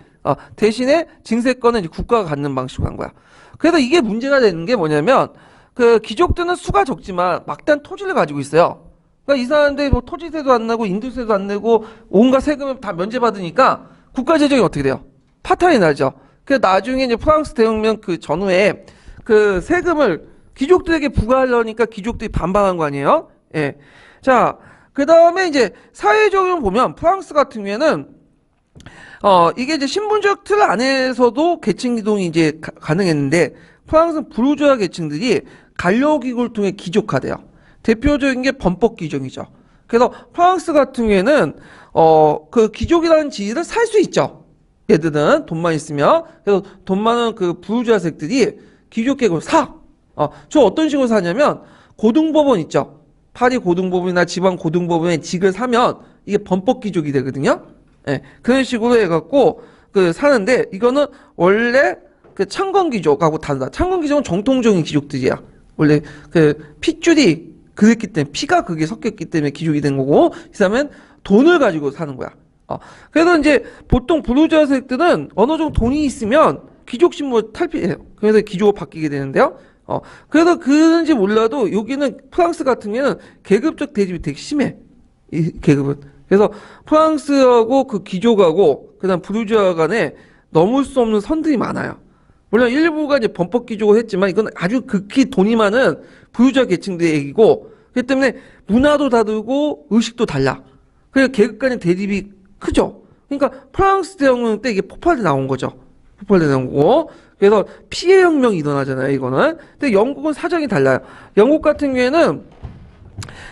대신에 징세권은 이제 국가가 갖는 방식으로 한 거야. 그래서 이게 문제가 되는 게 뭐냐면 그 귀족들은 수가 적지만 막대한 토지를 가지고 있어요. 그러니까 이 사람들이 뭐 토지세도 안 내고 인도세도 안 내고 온갖 세금을 다 면제받으니까 국가 재정이 어떻게 돼요? 파탄이 나죠. 그래서 나중에 이제 프랑스 대혁명 그 전후에 그 세금을 귀족들에게 부과하려니까 귀족들이 반발한 거 아니에요? 예. 자, 그 다음에 이제 사회적으로 보면 프랑스 같은 경우에는 이게 이제 신분적 틀 안에서도 계층 이동이 이제 가능했는데 프랑스는 부르주아 계층들이 관료기구를 통해 귀족화돼요. 대표적인 게 범법 귀족이죠. 그래서 프랑스 같은 경우에는 그 귀족이라는 지위를 살 수 있죠. 얘들은 돈만 있으면. 그래서 돈 많은 그 부르주아색들이 귀족 계급을 사. 저 어떤 식으로 사냐면 고등법원 있죠. 파리 고등법원이나 지방 고등법원의 직을 사면 이게 범법 귀족이 되거든요. 예, 그런 식으로 해갖고 그 사는데 이거는 원래 그 창건 귀족하고 다르다. 창건 귀족은 정통적인 귀족들이야. 원래 그 핏줄이 그랬기 때문에 피가 그게 섞였기 때문에 귀족이 된 거고 이 사람은 돈을 가지고 사는 거야. 그래서 이제 보통 부르주아색들은 어느 정도 돈이 있으면 귀족 신분 탈피해요. 그래서 귀족으로 바뀌게 되는데요. 그래서 그런지 몰라도 여기는 프랑스 같은 경우에는 계급적 대립이 되게 심해. 이 계급은. 그래서 프랑스하고 그 귀족하고 그다음 부르주아 간에 넘을 수 없는 선들이 많아요. 물론 일부가 이제 범법 귀족을 했지만 이건 아주 극히 돈이 많은 부유자 계층들의 얘기고 그렇기 때문에 문화도 다르고 의식도 달라. 그래서 계급 간의 대립이 크죠. 그러니까 프랑스 대혁명 때 이게 폭발돼 나온 거죠. 폭발돼 나온 거고. 그래서 피해 혁명이 일어나잖아요, 이거는. 근데 영국은 사정이 달라요. 영국 같은 경우에는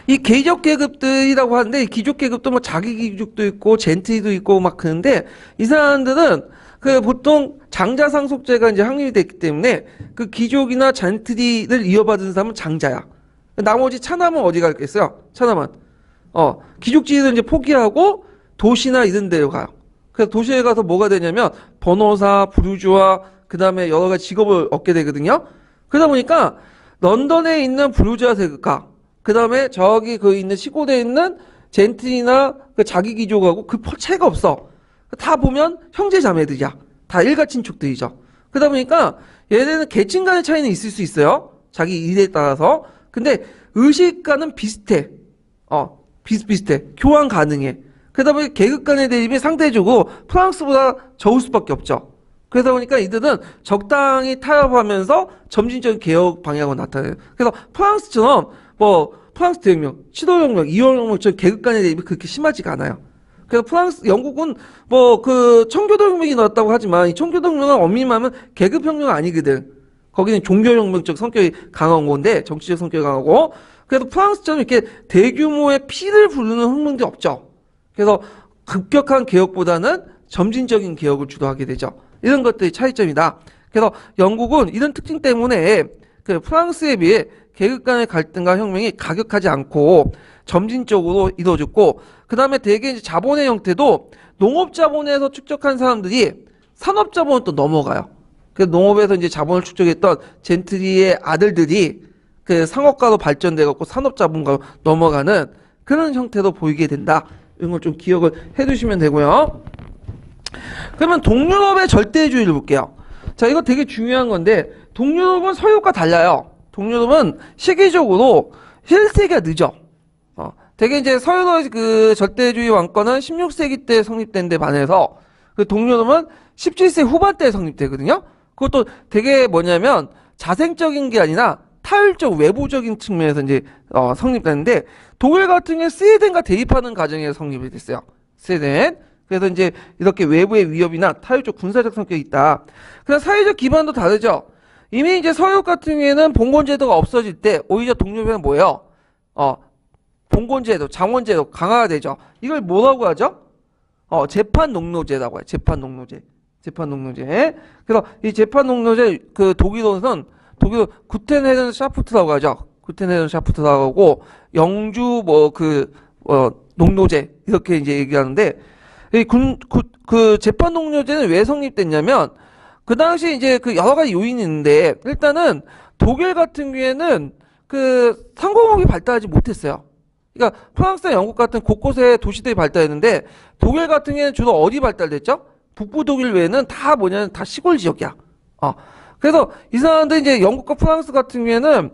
이 계적 계급들이라고 하는데 이 귀족 계급도 뭐 자기 귀족도 있고 젠트리도 있고 막 그런데 이 사람들은 그 보통 장자 상속제가 이제 확립이 됐기 때문에 그 귀족이나 젠트리를 이어받은 사람은 장자야. 나머지 차남은 어디 가겠어요? 차남은 귀족지위를 이제 포기하고 도시나 이런 데로 가요. 그래서 도시에 가서 뭐가 되냐면 변호사, 부르주아, 그 다음에 여러 가지 직업을 얻게 되거든요. 그러다 보니까 런던에 있는 부르주아 세력가, 그 다음에 저기 그 있는 시골에 있는 젠틀이나 그 자기 귀족하고 그 차이가 없어. 다 보면 형제 자매들이야. 다 일가 친척들이죠. 그러다 보니까 얘네는 계층 간의 차이는 있을 수 있어요. 자기 일에 따라서. 근데 의식과는 비슷해. 비슷비슷해. 교환 가능해. 그러다 보니 계급 간의 대립이 상대적으로 프랑스보다 적을 수밖에 없죠. 그러다 보니까 이들은 적당히 타협하면서 점진적인 개혁 방향으로 나타나요. 그래서 프랑스처럼 뭐 프랑스 대혁명, 치도혁명, 이월혁명처럼 계급 간의 대립이 그렇게 심하지가 않아요. 그래서 영국은 뭐 그 청교도혁명이 나왔다고 하지만 이 청교도혁명은 엄밀히 말하면 계급혁명은 아니거든. 거기는 종교혁명적 성격이 강한 건데 정치적 성격이 강하고 그래서 프랑스처럼 이렇게 대규모의 피를 부르는 혁명들이 없죠. 그래서 급격한 개혁보다는 점진적인 개혁을 주도하게 되죠. 이런 것들이 차이점이다. 그래서 영국은 이런 특징 때문에 그 프랑스에 비해 계급 간의 갈등과 혁명이 가격하지 않고 점진적으로 이루어졌고 그 다음에 대개 이제 자본의 형태도 농업자본에서 축적한 사람들이 산업자본을 또 넘어가요. 그래서 농업에서 이제 자본을 축적했던 젠트리의 아들들이 그 상업가로 발전돼갖고 산업자본가로 넘어가는 그런 형태도 보이게 된다. 이런 걸 좀 기억을 해두시면 되고요. 그러면 동유럽의 절대주의를 볼게요. 자, 이거 되게 중요한 건데 동유럽은 서유럽과 달라요. 동유럽은 시기적으로 1세기가 늦어. 되게 이제 서유럽의 그 절대주의 왕권은 16세기 때 성립된 데 반해서 그 동유럽은 17세기 후반때에 성립되거든요. 그것도 되게 뭐냐면 자생적인 게 아니라 타율적 외부적인 측면에서 이제 성립되는데 독일 같은 경우에 스웨덴과 대립하는 과정에서 성립이 됐어요. 스웨덴. 그래서 이제 이렇게 외부의 위협이나 타율적 군사적 성격이 있다. 그래서 사회적 기반도 다르죠. 이미 이제 서유럽 같은 경우에는 봉건제도가 없어질 때 오히려 동유럽은 뭐예요? 봉건제도, 장원제도 강화가 되죠. 이걸 뭐라고 하죠? 재판 농노제라고 해요. 재판 농노제. 재판 농노제. 그래서 이 재판 농노제 그 독일어는 구텐헤든 샤프트라고 하죠. 구텐헤든 샤프트라고 하고 영주 농노제 이렇게 이제 얘기하는데 그 재판 농노제는 왜 성립됐냐면 그 당시 이제 그 여러 가지 요인이 있는데 일단은 독일 같은 경우에는 그 상공업이 발달하지 못했어요. 그러니까 프랑스나 영국 같은 곳곳에 도시들이 발달했는데 독일 같은 경우에는 주로 어디 발달됐죠? 북부 독일 외에는 다 뭐냐면 다 시골 지역이야. 그래서 이 사람들 이제 영국과 프랑스 같은 경우에는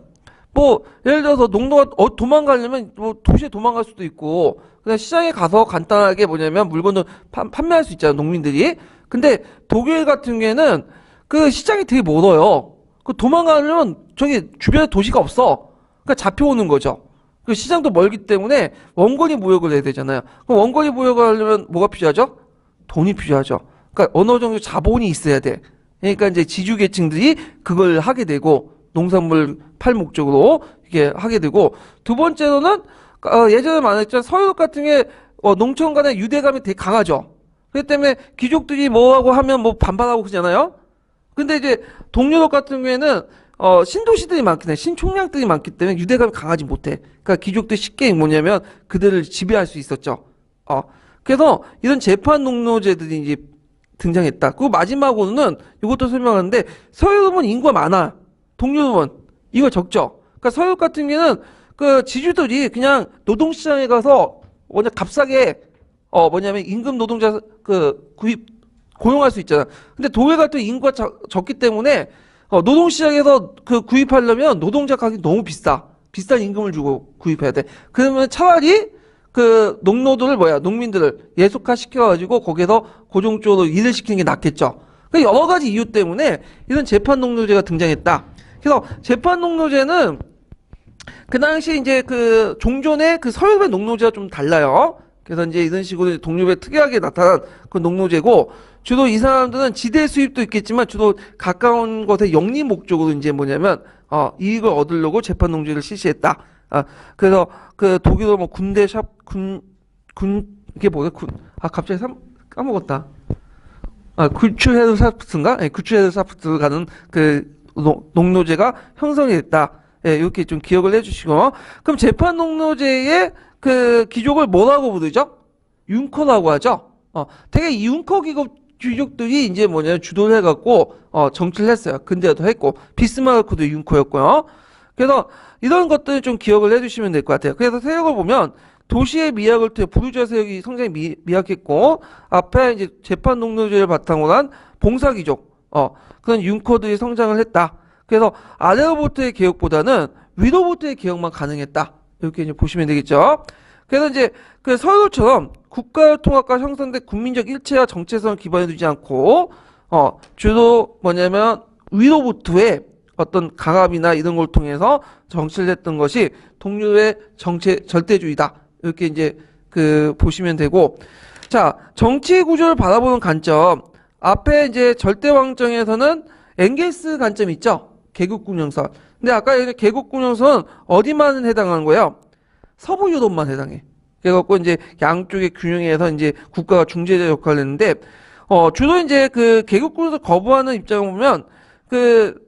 뭐 예를 들어서 농노가 도망가려면 뭐 도시에 도망갈 수도 있고 그냥 시장에 가서 간단하게 뭐냐면 물건을 판매할 수 있잖아요. 농민들이. 근데 독일 같은 경우에는 그 시장이 되게 멀어요. 그 도망가려면 저기 주변에 도시가 없어. 그러니까 잡혀오는 거죠. 그 시장도 멀기 때문에 원거리 무역을 해야 되잖아요. 그럼 원거리 무역을 하려면 뭐가 필요하죠? 돈이 필요하죠. 그러니까 어느 정도 자본이 있어야 돼. 그러니까 이제 지주계층들이 그걸 하게 되고 농산물 팔 목적으로 이게 하게 되고 두 번째로는 예전에 말했지만 서유럽 같은 게 농촌 간의 유대감이 되게 강하죠. 그렇기 때문에 귀족들이 뭐하고 하면 뭐 반발하고 그러잖아요. 근데 이제 동유럽 같은 경우에는 신도시들이 많기 때문에 신총량들이 많기 때문에 유대감이 강하지 못해. 그러니까 귀족들이 쉽게 뭐냐면 그들을 지배할 수 있었죠. 그래서 이런 재판 농노제들이 이제 등장했다. 그리고 마지막으로는 이것도 설명하는데 서유럽은 인구가 많아. 동유럽은 이거 적죠. 그러니까 서유럽 같은 경우에는 그 지주들이 그냥 노동시장에 가서 뭐냐 값싸게 뭐냐면 임금 노동자 그 고용할 수 있잖아. 근데 독일 같은 인구가 적기 때문에 노동시장에서 그 구입하려면 노동자 가격이 너무 비싸. 비싼 임금을 주고 구입해야 돼. 그러면 차라리 그 농민들을 예속화 시켜가지고 거기서 고정적으로 일을 시키는 게 낫겠죠. 그 여러 가지 이유 때문에 이런 재판 농노제가 등장했다. 그래서 재판 농노제는 그 당시 이제 그 종전의 그 서유럽의 농노제가 좀 달라요. 그래서 이제 이런 식으로 동유럽에 특이하게 나타난 그 농노제고 주로 이 사람들은 지대 수입도 있겠지만 주로 가까운 곳에 영리 목적으로 이제 뭐냐면 이익을 얻으려고 재판 농제를 실시했다. 그래서 그 독일어 뭐 군대 이게 뭐야? 갑자기 까먹었다. 구추헤르사프트인가? 네, 구추헤르사프트 가는 그 농노제가 형성이 됐다. 예, 이렇게 좀 기억을 해주시고. 그럼 재판 농노제의 그 귀족을 뭐라고 부르죠? 융커라고 하죠. 되게 이 융커 귀족들이 이제 뭐냐면 주도를 해갖고 정치를 했어요. 근대화도 했고 비스마르크도 융커였고요. 그래서 이런 것들을 좀 기억을 해주시면 될 것 같아요. 그래서 세력을 보면 도시의 미학을 통해 부르주아 세력이 성장이 미약했고 앞에 이제 재판 농노제를 바탕으로 한 봉사귀족 그런 융커들이 성장을 했다. 그래서 아래로부터의 개혁보다는 위로부터의 개혁만 가능했다. 이렇게 이제 보시면 되겠죠. 그래서 이제 그 서유처럼 국가 통합과 형성된 국민적 일체와 정체성을 기반에 두지 않고 주로 뭐냐면 위로부터의 어떤 강압이나 이런 걸 통해서 정치를 했던 것이 동유의 절대주의다. 이렇게 이제 그 보시면 되고, 자, 정치 구조를 바라보는 관점. 앞에 이제 절대왕정에서는 엥겔스 관점 있죠? 개국군영선. 근데 아까 개국군영선은 어디만 해당하는 거예요? 서부 유럽만 해당해. 그래갖고 이제 양쪽의 균형에서 이제 국가가 중재자 역할을 했는데, 주로 이제 그 개국군에서 거부하는 입장을 보면, 그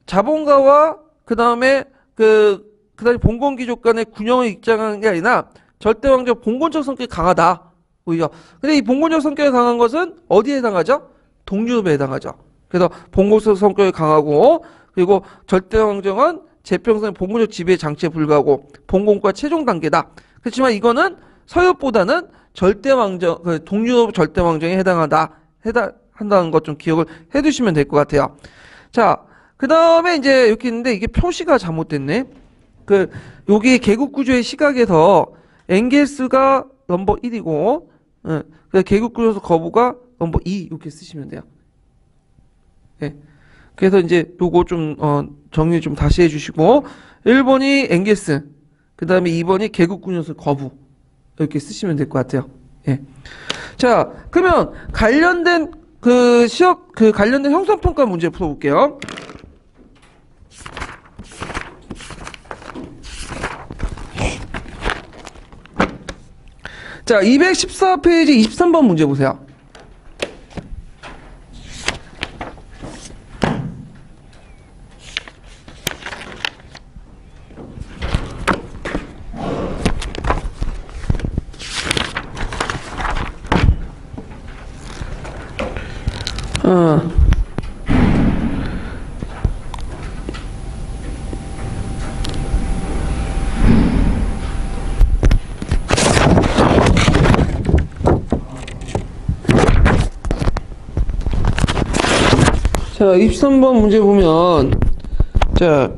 자본가와 그 다음에 봉건귀족 간의 균형을 입장하는 게 아니라 절대왕정 봉건적 성격이 강하다. 오히려. 근데 이 봉건적 성격이 강한 것은 어디에 해당하죠? 동유럽에 해당하죠. 그래서 봉건적 성격이 강하고 그리고 절대왕정은 재평선의 봉건적 지배 장치에 불과하고 봉건과 최종 단계다. 그렇지만 이거는 서유럽보다는 절대왕정, 동유럽 절대왕정에 해당한다는 것 좀 기억을 해두시면 될 것 같아요. 자, 그 다음에 이제 이렇게 있는데 이게 표시가 잘못됐네. 여기 개국구조의 시각에서 엥겔스가 넘버 1이고, 개국구조에서 거부가 넘버 2 이렇게 쓰시면 돼요. 예. 그래서 이제 요거 좀, 정리 좀 다시 해주시고, 1번이 엥겔스, 그 다음에 2번이 개국구조에서 거부. 이렇게 쓰시면 될 것 같아요. 예. 자, 그러면 관련된 관련된 형성평가 문제 풀어볼게요. 자, 214페이지 23번 문제 보세요. 자, 23번 문제 보면, 자,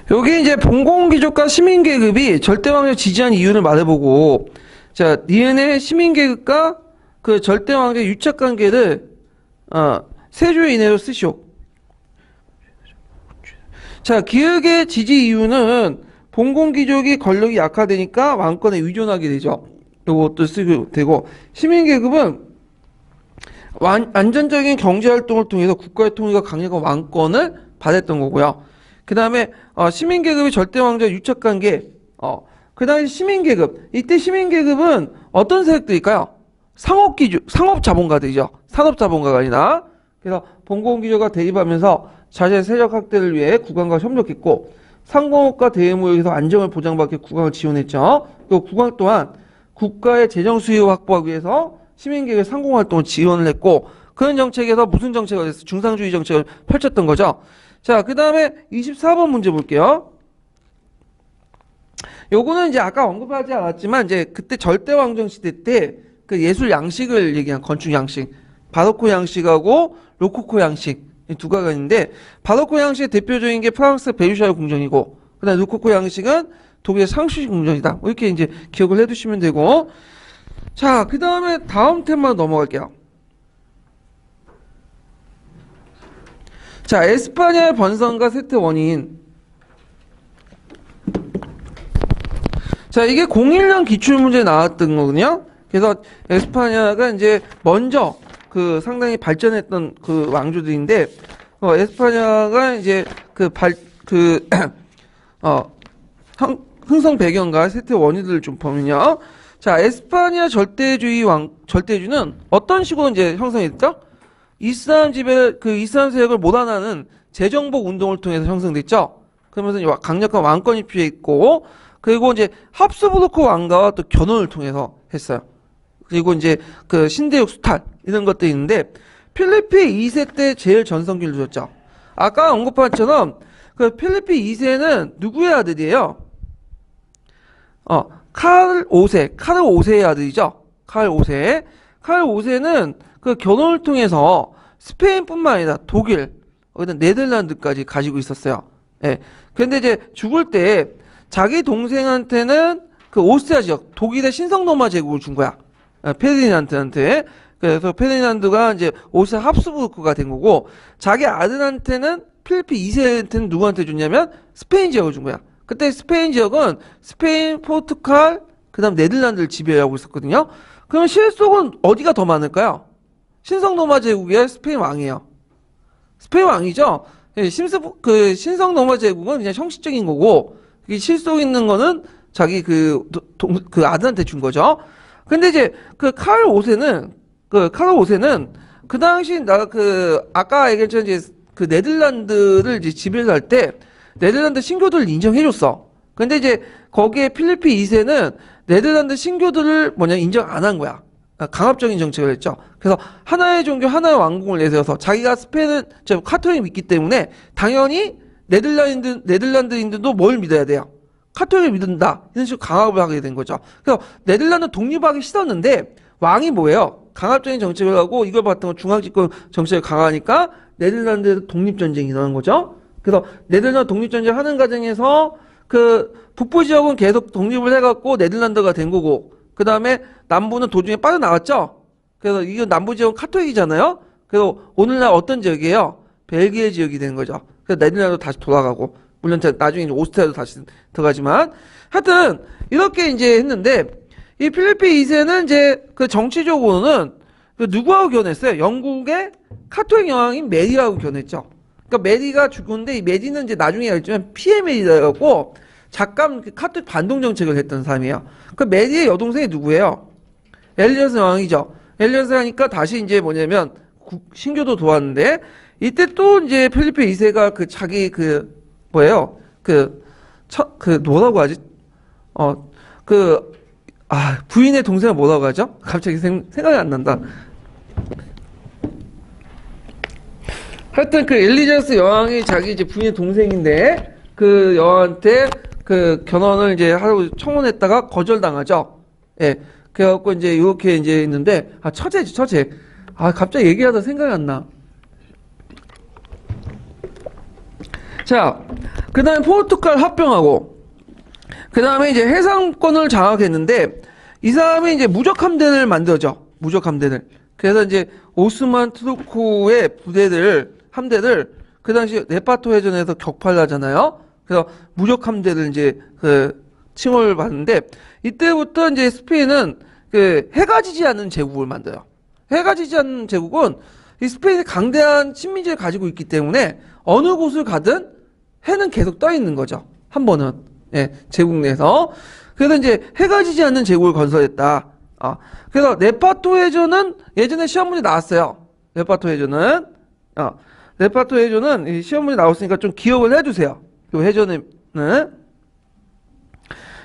여기 이제 봉건귀족과 시민계급이 절대왕정을 지지한 이유를 말해보고, 자, 니은의 시민계급과 그 절대왕정의 유착관계를, 세 줄 이내로 쓰시오. 자, 기역의 지지 이유는 봉건귀족이 권력이 약화되니까 왕권에 의존하게 되죠. 요것도 쓰게 되고, 시민계급은 안전적인 경제활동을 통해서 국가의 통일과 강력한 왕권을 받았던 거고요. 그 다음에 시민계급의 절대왕자 유착관계. 그 다음에 시민계급. 이때 시민계급은 어떤 세력들일까요? 상업자본가들이죠. 산업자본가가 아니라. 그래서 봉건귀족과 대립하면서 자신의 세력 확대를 위해 국왕과 협력했고, 상공업과 대외무역에서 안정을 보장받기 위해 국왕을 지원했죠. 그리고 국왕 또한 국가의 재정 수요 확보하기 위해서 시민계급의 상공활동을 지원을 했고, 그런 정책에서 무슨 정책을 했어요? 중상주의 정책을 펼쳤던 거죠. 자, 그 다음에 24번 문제 볼게요. 요거는 이제 아까 언급하지 않았지만, 이제 그때 절대왕정 시대 때 그 예술 양식을 얘기한 건축 양식. 바로코 양식하고 로코코 양식. 이 두 가지가 있는데, 바로코 양식의 대표적인 게 프랑스 베르사유 궁전이고, 그 다음에 로코코 양식은 독일의 상수식 궁전이다. 이렇게 이제 기억을 해두시면 되고, 자, 그 다음에 다음 테마로 넘어갈게요. 자, 에스파냐의 번성과 쇠퇴 원인. 자, 이게 01년 기출문제에 나왔던 거거든요. 그래서 에스파냐가 이제 먼저 상당히 발전했던 왕조들인데, 에스파냐가 이제 흥성 배경과 세태 원인들을 좀 보면요. 자, 에스파냐 절대주는 어떤 식으로 이제 형성이 됐죠? 이슬람 이슬람 세력을 몰아나는 재정복 운동을 통해서 형성됐죠. 그러면서 강력한 왕권이 필요했고, 그리고 이제 합스부르크 왕가와 또 견혼을 통해서 했어요. 그리고 이제 그 신대륙 수탈 이런 것들이 있는데, 필리프 2세 때 제일 전성기를 누렸죠. 아까 언급한 것처럼 그 필리프 2세는 누구의 아들이에요? 카를 5세의 아들이죠. 카를 5세는 그 결혼을 통해서 스페인뿐만 아니라 독일, 네덜란드까지 가지고 있었어요. 예. 그런데 이제 죽을 때 자기 동생한테는 그 오스트리아 지역, 독일의 신성로마 제국을 준 거야. 페르디난드한테. 그래서 페르디난드가 이제 오스트리아 합스부르크가 된 거고, 자기 아들한테는 필리프 2세한테는 누구한테 줬냐면 스페인 지역을 준 거야. 그때 스페인 지역은 스페인, 포르투갈, 그 다음 네덜란드를 지배하고 있었거든요. 그럼 실속은 어디가 더 많을까요? 신성로마 제국의 스페인 왕이에요. 스페인 왕이죠? 신성 로마 제국은 그냥 형식적인 거고, 실속 있는 거는 자기 그 아들한테 준 거죠. 근데 이제 카를 5세는 그 당시 아까 얘기했던 이제 그 네덜란드를 이제 지배를 할 때 네덜란드 신교들을 인정해줬어. 근데 이제 거기에 필리프 2세는 네덜란드 신교들을 인정 안 한 거야. 강압적인 정책을 했죠. 그래서 하나의 종교, 하나의 왕궁을 내세워서 자기가 스페인은 카톨릭 믿기 때문에 당연히 네덜란드인들도 뭘 믿어야 돼요? 카톨릭을 믿는다. 이런 식으로 강압을 하게 된 거죠. 그래서 네덜란드 독립하기 싫었는데 왕이 뭐예요? 강압적인 정책을 하고 이걸 바탕으로 중앙집권 정책을 강화하니까 네덜란드 독립전쟁이 일어난 거죠. 그래서 네덜란드 독립전쟁을 하는 과정에서 그 북부 지역은 계속 독립을 해갖고 네덜란드가 된 거고, 그 다음에 남부는 도중에 빠져나왔죠. 그래서 이거 남부 지역은 카톨릭이잖아요. 그래서 오늘날 어떤 지역이에요? 벨기에 지역이 된 거죠. 그래서 네덜란드 다시 돌아가고, 물론 나중에 이제 오스트리아도 다시 들어가지만, 하여튼 이렇게 이제 했는데, 이 필리프 2세는 이제 그 정치적으로는 그 누구하고 결혼했어요? 영국의 카톨릭 여왕인 메리하고 결혼했죠. 그러니까 메리가 죽었는데, 이 메리는 이제 나중에 알지만 피에 메리라고 잠깐 카톨릭 반동 정책을 했던 사람이에요. 그 메리의 여동생이 누구예요? 엘리자베스 왕이죠. 엘리자베스니까 다시 이제 신교도 도왔는데, 이때 또 이제 필리프 2세가 자기 뭐라고 하지? 부인의 동생을 뭐라고 하죠? 갑자기 생각이 안 난다. 하여튼 엘리자베스 여왕이 자기 이제 부인의 동생인데, 그 여왕한테 결혼을 이제 하라고 청혼했다가 거절당하죠. 예. 그래갖고 이제 이렇게 이제 있는데, 처제지, 처제. 갑자기 얘기하다 생각이 안 나. 자, 그 다음에 포르투갈 합병하고, 그 다음에 이제 해상권을 장악했는데, 이 사람이 이제 무적 함대를 만들죠. 무적 함대를. 그래서 이제 오스만 투르크의 함대를 그 당시 레파토 해전에서 격파를 하잖아요. 그래서 무적 함대를 이제 칭호를 받는데, 이때부터 이제 스페인은 해가 지지 않는 제국을 만들어요. 해가 지지 않는 제국은 이 스페인이 강대한 식민지를 가지고 있기 때문에 어느 곳을 가든 해는 계속 떠 있는 거죠. 한 번은. 예, 제국 내에서. 그래서 이제 해가 지지 않는 제국을 건설했다. 그래서 레파토 해전은 예전에 시험 문제 나왔어요. 레파토 해전은 이 시험 문제 나왔으니까 좀 기억을 해주세요. 이 해전은.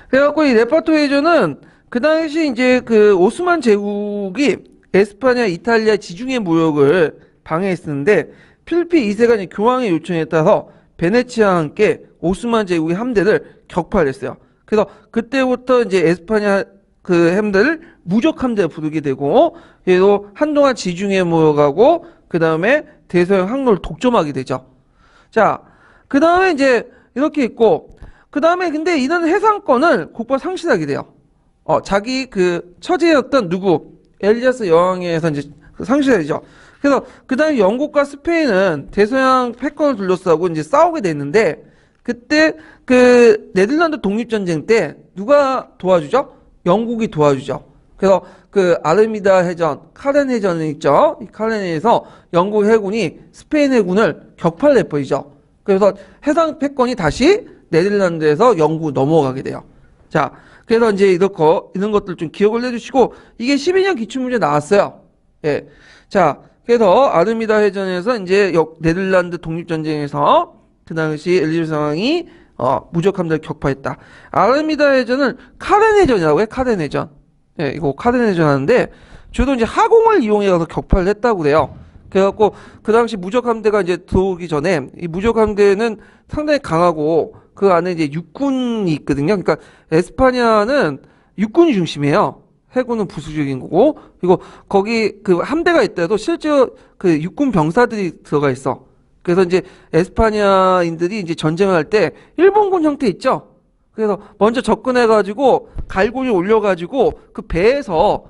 그래갖고 이 레파토 해전은 그 당시 이제 오스만 제국이 에스파냐, 이탈리아 지중해 무역을 방해했었는데, 필리프 2세가 이제 교황의 요청에 따라서 베네치아와 함께 오스만 제국의 함대를 격파를 했어요. 그래서 그때부터 이제 에스파냐 함대를 무적 함대를 부르게 되고, 그래도 한동안 지중해 무역하고, 그 다음에 대서양 항로를 독점하게 되죠. 자, 그 다음에 이제 이렇게 있고, 그 다음에 근데 이런 해상권을 곧바로 상실하게 돼요. 자기 처제였던 엘리자베스 여왕에 의해서 이제 상실되죠. 그래서 그 다음에 영국과 스페인은 대서양 패권을 둘러싸고 이제 싸우게 됐는데, 그때 네덜란드 독립전쟁 때 누가 도와주죠? 영국이 도와주죠. 그래서 아르미다 해전, 카렌 해전이 있죠. 이 카렌에서 영국 해군이 스페인 해군을 격파를 해버리죠. 그래서 해상 패권이 다시 네덜란드에서 영국으로 넘어가게 돼요. 자, 그래서 이제 이런 것들 좀 기억을 해주시고, 이게 12년 기출문제 나왔어요. 예. 자, 그래서 아르미다 해전에서 이제 네덜란드 독립전쟁에서 그 당시 엘리제 상황이 무적 함대를 격파했다. 아르미다 해전은 카렌 해전이라고 해, 카렌 해전. 예, 이거 카렌 해전 하는데, 주로 이제 하공을 이용해 가서 격파를 했다고 그래요. 그래갖고, 그 당시 무적 함대가 이제 들어오기 전에, 이 무적 함대는 상당히 강하고, 그 안에 이제 육군이 있거든요. 그러니까 에스파냐는 육군이 중심이에요. 해군은 부수적인 거고, 그리고 거기 그 함대가 있더라도 실제 그 육군 병사들이 들어가 있어. 그래서 이제 에스파냐인들이 이제 전쟁을 할 때 일본군 형태 있죠. 그래서 먼저 접근해가지고 갈고리 올려가지고 그 배에서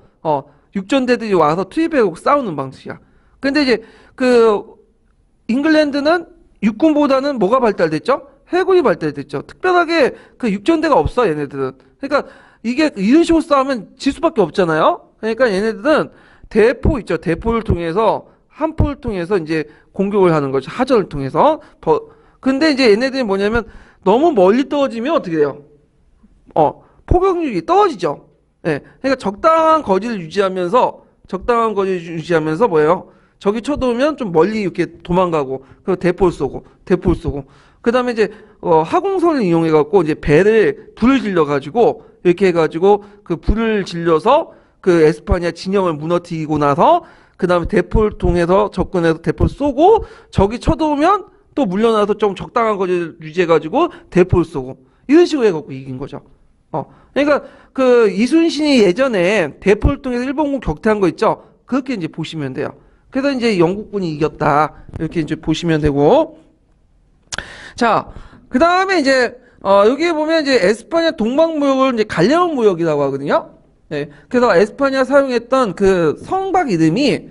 육전대들이 와서 투입해고 싸우는 방식이야. 근데 이제 그 잉글랜드는 육군보다는 뭐가 발달됐죠? 해군이 발달됐죠. 특별하게 그 육전대가 없어 얘네들은. 그러니까 이게 이런 식으로 싸우면 질 수밖에 없잖아요. 그러니까 얘네들은 대포 있죠. 대포를 통해서 한포를 통해서 이제 공격을 하는 거죠. 하전을 통해서. 근데 이제 얘네들이 뭐냐면 너무 멀리 떨어지면 어떻게 돼요? 포격력이 떨어지죠. 예. 그러니까 적당한 거리를 유지하면서 뭐예요? 적이 쳐들어오면 좀 멀리 이렇게 도망가고, 그리고 대포를 쏘고. 그 다음에 이제, 하공선을 이용해갖고, 이제 불을 질러가지고, 이렇게 해가지고, 그 불을 질려서, 그 에스파냐 진영을 무너뜨리고 나서, 그 다음에 대포를 통해서 접근해서 대포를 쏘고, 적이 쳐들어오면 또 물러나서 좀 적당한 거리를 유지해가지고, 대포를 쏘고, 이런 식으로 해갖고 이긴 거죠. 그러니까, 그 이순신이 예전에 대포를 통해서 일본군 격퇴한 거 있죠? 그렇게 이제 보시면 돼요. 그래서 이제 영국군이 이겼다. 이렇게 이제 보시면 되고. 자, 그 다음에 이제, 여기에 보면 이제 에스파냐 동방무역을 이제 갈레온 무역이라고 하거든요. 네. 그래서 에스파냐 사용했던 그 성박 이름이,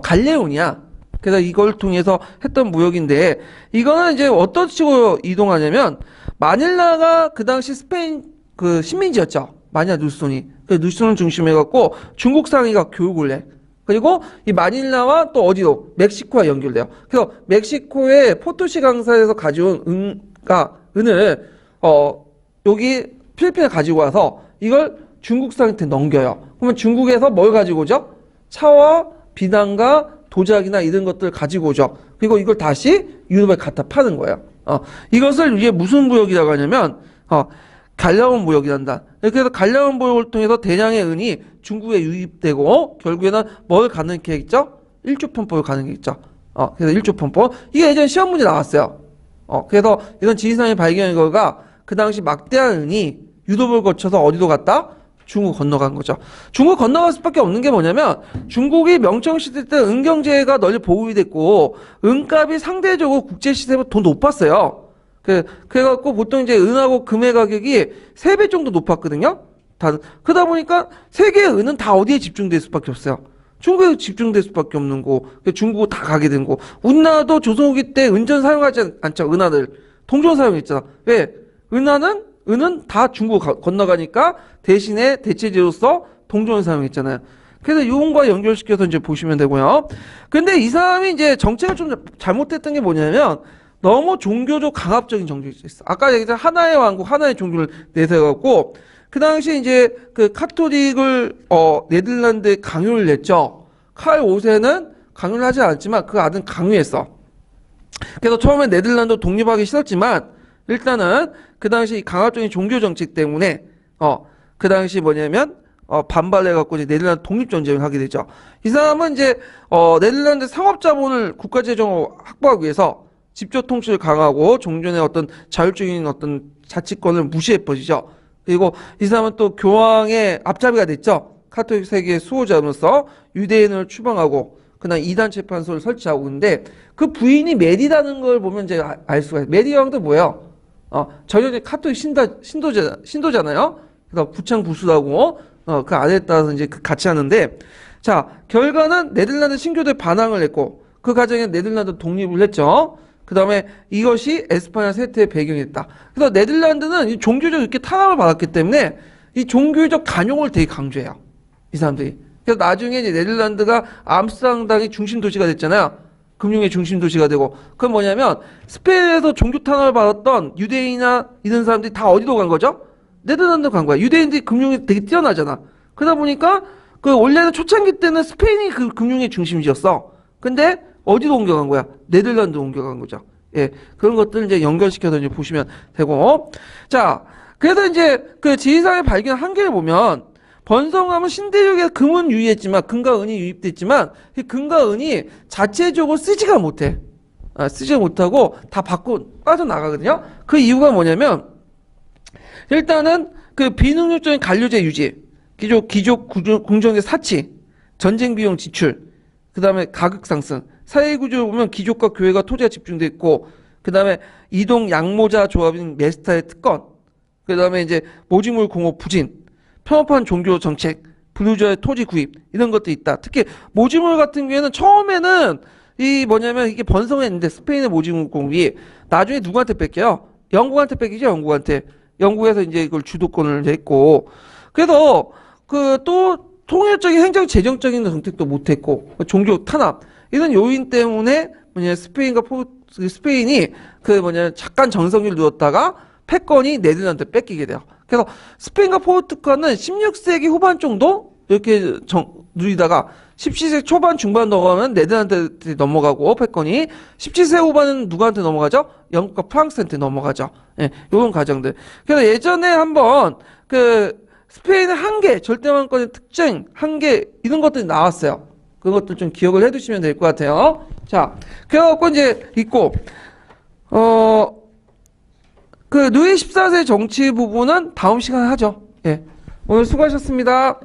갈레온이야. 그래서 이걸 통해서 했던 무역인데, 이거는 이제 어떤 식으로 이동하냐면, 마닐라가 그 당시 스페인 그 식민지였죠. 마닐라 누손이. 그 누손을 중심해갖고 중국 상인가 교육을 해. 그리고 이 마닐라와 또 어디로? 멕시코와 연결돼요. 그래서 멕시코의 포토시 강사에서 가져온 은을 여기 필리핀에 가지고 와서 이걸 중국 상인한테 넘겨요. 그러면 중국에서 뭘 가지고 오죠? 차와 비단과 도자기나 이런 것들을 가지고 오죠. 그리고 이걸 다시 유럽에 갖다 파는 거예요. 이것을 이게 무슨 무역이라고 하냐면 갈레온 무역이란다. 그래서 갈레온 무역을 통해서 대량의 은이 중국에 유입되고 결국에는 뭘 가는 계획이죠? 일조편법을 가는 계획이죠. 그래서 일조편법. 이게 예전 시험 문제 나왔어요. 그래서 이런 지리산이 발견한 거가 그 당시 막대한 은이 유럽을 거쳐서 어디로 갔다? 중국 건너간 거죠. 중국 건너갈 수밖에 없는 게 뭐냐면 중국이 명청시대 때 은경제가 널리 보급이 됐고 은값이 상대적으로 국제시세보다 더 높았어요. 그래갖고 보통 이제 은하고 금의 가격이 3배 정도 높았거든요. 그러다 보니까 세계의 은은 다 어디에 집중될 수밖에 없어요. 중국에 집중될 수밖에 없는 거. 중국은 다 가게 된 거. 우리나라도 조선후기 때 은전 사용하지 않죠. 은하들. 동전 사용했잖아. 왜? 은은 다 중국 건너가니까 대신에 대체제로서 동전을 사용했잖아요. 그래서 이용과 연결시켜서 이제 보시면 되고요. 근데 이 사람이 이제 정책을 좀 잘못했던 게 뭐냐면 너무 종교적 강압적인 정책이 있어. 아까 얘기했던 하나의 왕국, 하나의 종교를 내세워갖고 그 당시 이제 그 카톨릭을 네덜란드에 강요를 냈죠. 칼 5세는 강요를 하지 않았지만 그 아들은 강요했어. 그래서 처음에 네덜란드 독립하기 싫었지만 일단은 그 당시 강압적인 종교 정책 때문에 그 당시 뭐냐면 반발해갖고 이제 네덜란드 독립전쟁을 하게 되죠. 이 사람은 이제 네덜란드 상업자본을 국가재정으로 확보하기 위해서 직접 통치를 강화하고 종전의 어떤 자율적인 어떤 자치권을 무시해버리죠. 그리고 이 사람은 또 교황의 앞잡이가 됐죠. 카톨릭 세계의 수호자로서 유대인을 추방하고 그다음 이단 재판소를 설치하고 있는데 그 부인이 메리라는 걸 보면 이제 알 수가 있어요. 메리 왕도 뭐예요? 전형적인 카톨릭 신도잖아요. 그래서 부창부수라고 그 안에 따라서 이제 같이 하는데 자 결과는 네덜란드 신교도에 반항을 했고 그 과정에 네덜란드 독립을 했죠. 그 다음에 이것이 에스파냐 세태의 배경이었다. 그래서 네덜란드는 이 종교적 이렇게 탄압을 받았기 때문에 이 종교적 간용을 되게 강조해요. 이 사람들이. 그래서 나중에 이제 네덜란드가 암스테르담이 중심 도시가 됐잖아요. 금융의 중심 도시가 되고. 그건 뭐냐면 스페인에서 종교 탄압을 받았던 유대인이나 이런 사람들이 다 어디로 간 거죠? 네덜란드 간 거야. 유대인들이 금융이 되게 뛰어나잖아. 그러다 보니까 그 원래는 초창기 때는 스페인이 그 금융의 중심지였어. 근데 어디로 옮겨간 거야? 네덜란드 옮겨간 거죠. 예, 그런 것들 이제 연결시켜서 이제 보시면 되고. 자, 그래서 이제 그 지리산의 발견 한계를 보면 번성함은 신대륙에 금은 유의했지만 금과 은이 유입됐지만 그 금과 은이 자체적으로 쓰지가 못해. 쓰지 못하고 다 빠져나가거든요. 그 이유가 뭐냐면 일단은 그 비능률적인 관료제 유지, 기족 궁정의 사치, 전쟁 비용 지출, 그 다음에 가격 상승, 사회 구조를 보면 기족과 교회가 토지가 집중돼 있고, 그 다음에 이동 양모자 조합인 메스타의 특권, 그 다음에 이제 모직물 공업 부진, 편협한 종교 정책, 불우주의 토지 구입 이런 것도 있다. 특히 모직물 같은 경우에는 처음에는 이게 번성했는데 스페인의 모직물 공업이 나중에 누구한테 뺏겨요? 영국한테 뺏기죠. 영국에서 이제 이걸 주도권을 했고, 그래서 그 또 통일적인 행정 재정적인 정책도 못했고, 종교 탄압 이런 요인 때문에 스페인이 잠깐 정성을 누었다가 패권이 네덜란드에 뺏기게 돼요. 그래서 스페인과 포르투갈은 16세기 후반 정도 이렇게 누리다가 17세기 초반 중반 넘어가면 네덜란드한테 넘어가고 패권이 17세기 후반은 누구한테 넘어가죠? 영국과 프랑스한테 넘어가죠. 예, 요런 과정들. 그래서 예전에 한번 그 스페인의 한계, 절대왕권의 특징, 한계 이런 것들이 나왔어요. 그것들 좀 기억을 해두시면 될 것 같아요. 자, 그래갖고 이제 있고 그 루이 14세 정치 부분은 다음 시간에 하죠. 예, 오늘 수고하셨습니다.